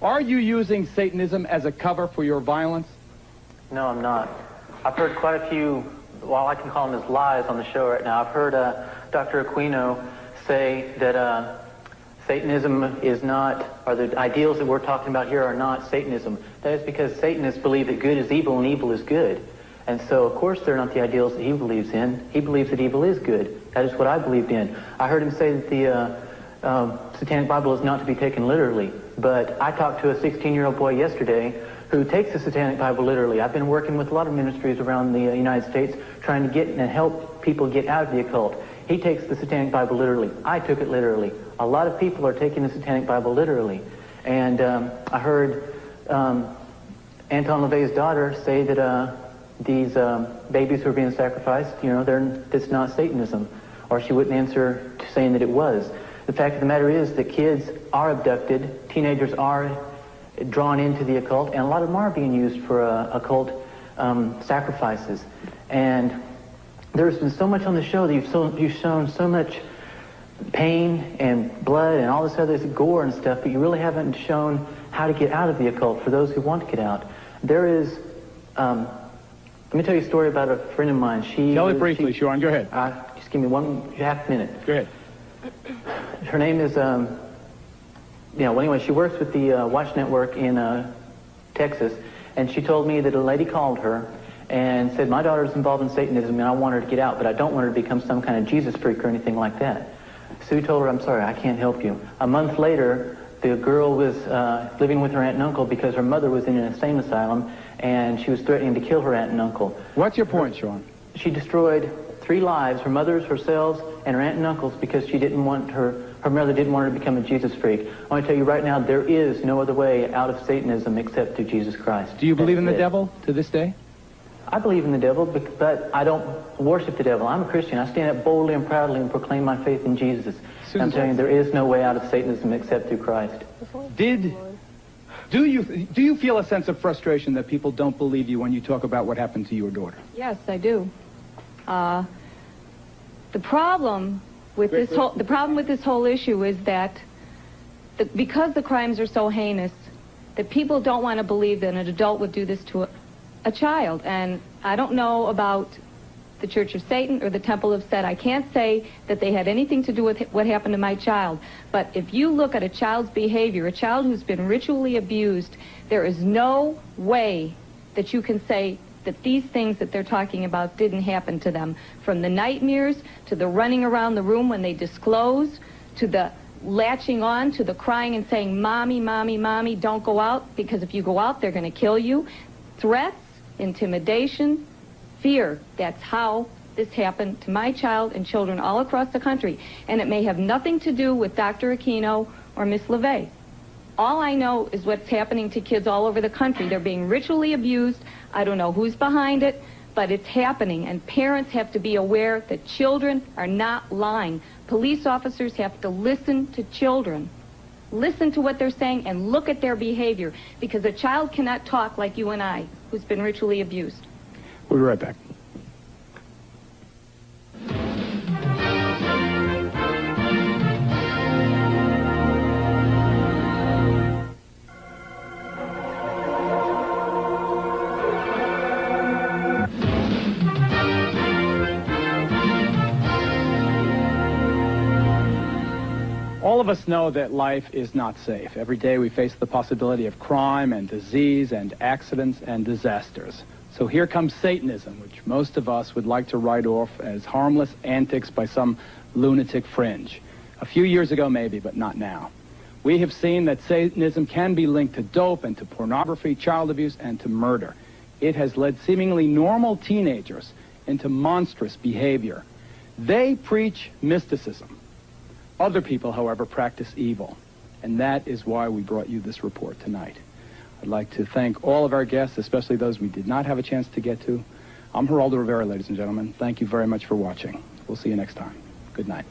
Are you using Satanism as a cover for your violence? No, I'm not. I've heard quite a few, well, I can call them as lies on the show right now. I've heard Dr. Aquino say that Satanism is not, or the ideals that we're talking about here are not Satanism. That is because Satanists believe that good is evil and evil is good. And so, of course, they're not the ideals that he believes in. He believes that evil is good. That is what I believed in. I heard him say that the Satanic Bible is not to be taken literally. But I talked to a 16-year-old boy yesterday who takes the Satanic Bible literally. I've been working with a lot of ministries around the United States trying to get and help people get out of the occult. He takes the Satanic Bible literally. I took it literally. A lot of people are taking the Satanic Bible literally. And I heard Anton LaVey's daughter say that these babies who are being sacrificed, it's not Satanism. Or she wouldn't answer to saying that it was. The fact of the matter is that kids are abducted, teenagers are drawn into the occult, and a lot of them are being used for occult sacrifices. And there's been so much on the show that you've shown so much pain and blood and all this other gore and stuff, but you really haven't shown how to get out of the occult for those who want to get out. There is, let me tell you a story about a friend of mine. Tell it briefly, Sean. Go ahead. Just give me 1.5 minutes. Go ahead. Her name is, anyway, she works with the Watch Network in Texas, and she told me that a lady called her and said, my daughter's involved in Satanism and I want her to get out, but I don't want her to become some kind of Jesus freak or anything like that. Sue told her, I'm sorry, I can't help you. A month later, the girl was living with her aunt and uncle because her mother was in an insane asylum and she was threatening to kill her aunt and uncle. What's your point, Sean? She destroyed 3 lives, her mother's, herself, and her aunt and uncle's, because she didn't want her mother didn't want her to become a Jesus freak. I want to tell you right now, there is no other way out of Satanism except through Jesus Christ. Do you believe in the devil to this day? I believe in the devil, but I don't worship the devil. I'm a Christian. I stand up boldly and proudly and proclaim my faith in Jesus. I'm telling you, there is no way out of Satanism except through Christ. Do you feel a sense of frustration that people don't believe you when you talk about what happened to your daughter? Yes, I do. The problem with this whole issue is that because the crimes are so heinous, that people don't want to believe that an adult would do this to a child. And I don't know about the Church of Satan or the Temple of Set. I can't say that they had anything to do with what happened to my child. But if you look at a child's behavior, a child who's been ritually abused, there is no way that you can say that these things that they're talking about didn't happen to them. From the nightmares, to the running around the room when they disclose, to the latching on, to the crying and saying, Mommy, Mommy, Mommy, don't go out, because if you go out, they're going to kill you. Threats, intimidation, fear. That's how this happened to my child and children all across the country. And it may have nothing to do with Dr. Aquino or Miss LaVey. All I know is what's happening to kids all over the country. They're being ritually abused. I don't know who's behind it, but it's happening. And parents have to be aware that children are not lying. Police officers have to listen to children. Listen to what they're saying and look at their behavior, because a child cannot talk like you and I, who's been ritually abused. We'll be right back. of us know that life is not safe. Every day we face the possibility of crime and disease and accidents and disasters. So here comes Satanism, which most of us would like to write off as harmless antics by some lunatic fringe. A few years ago maybe, but not now. We have seen that Satanism can be linked to dope and to pornography, child abuse, and to murder. It has led seemingly normal teenagers into monstrous behavior. They preach mysticism. Other people, however, practice evil. And that is why we brought you this report tonight. I'd like to thank all of our guests, especially those we did not have a chance to get to. I'm Geraldo Rivera, ladies and gentlemen. Thank you very much for watching. We'll see you next time. Good night.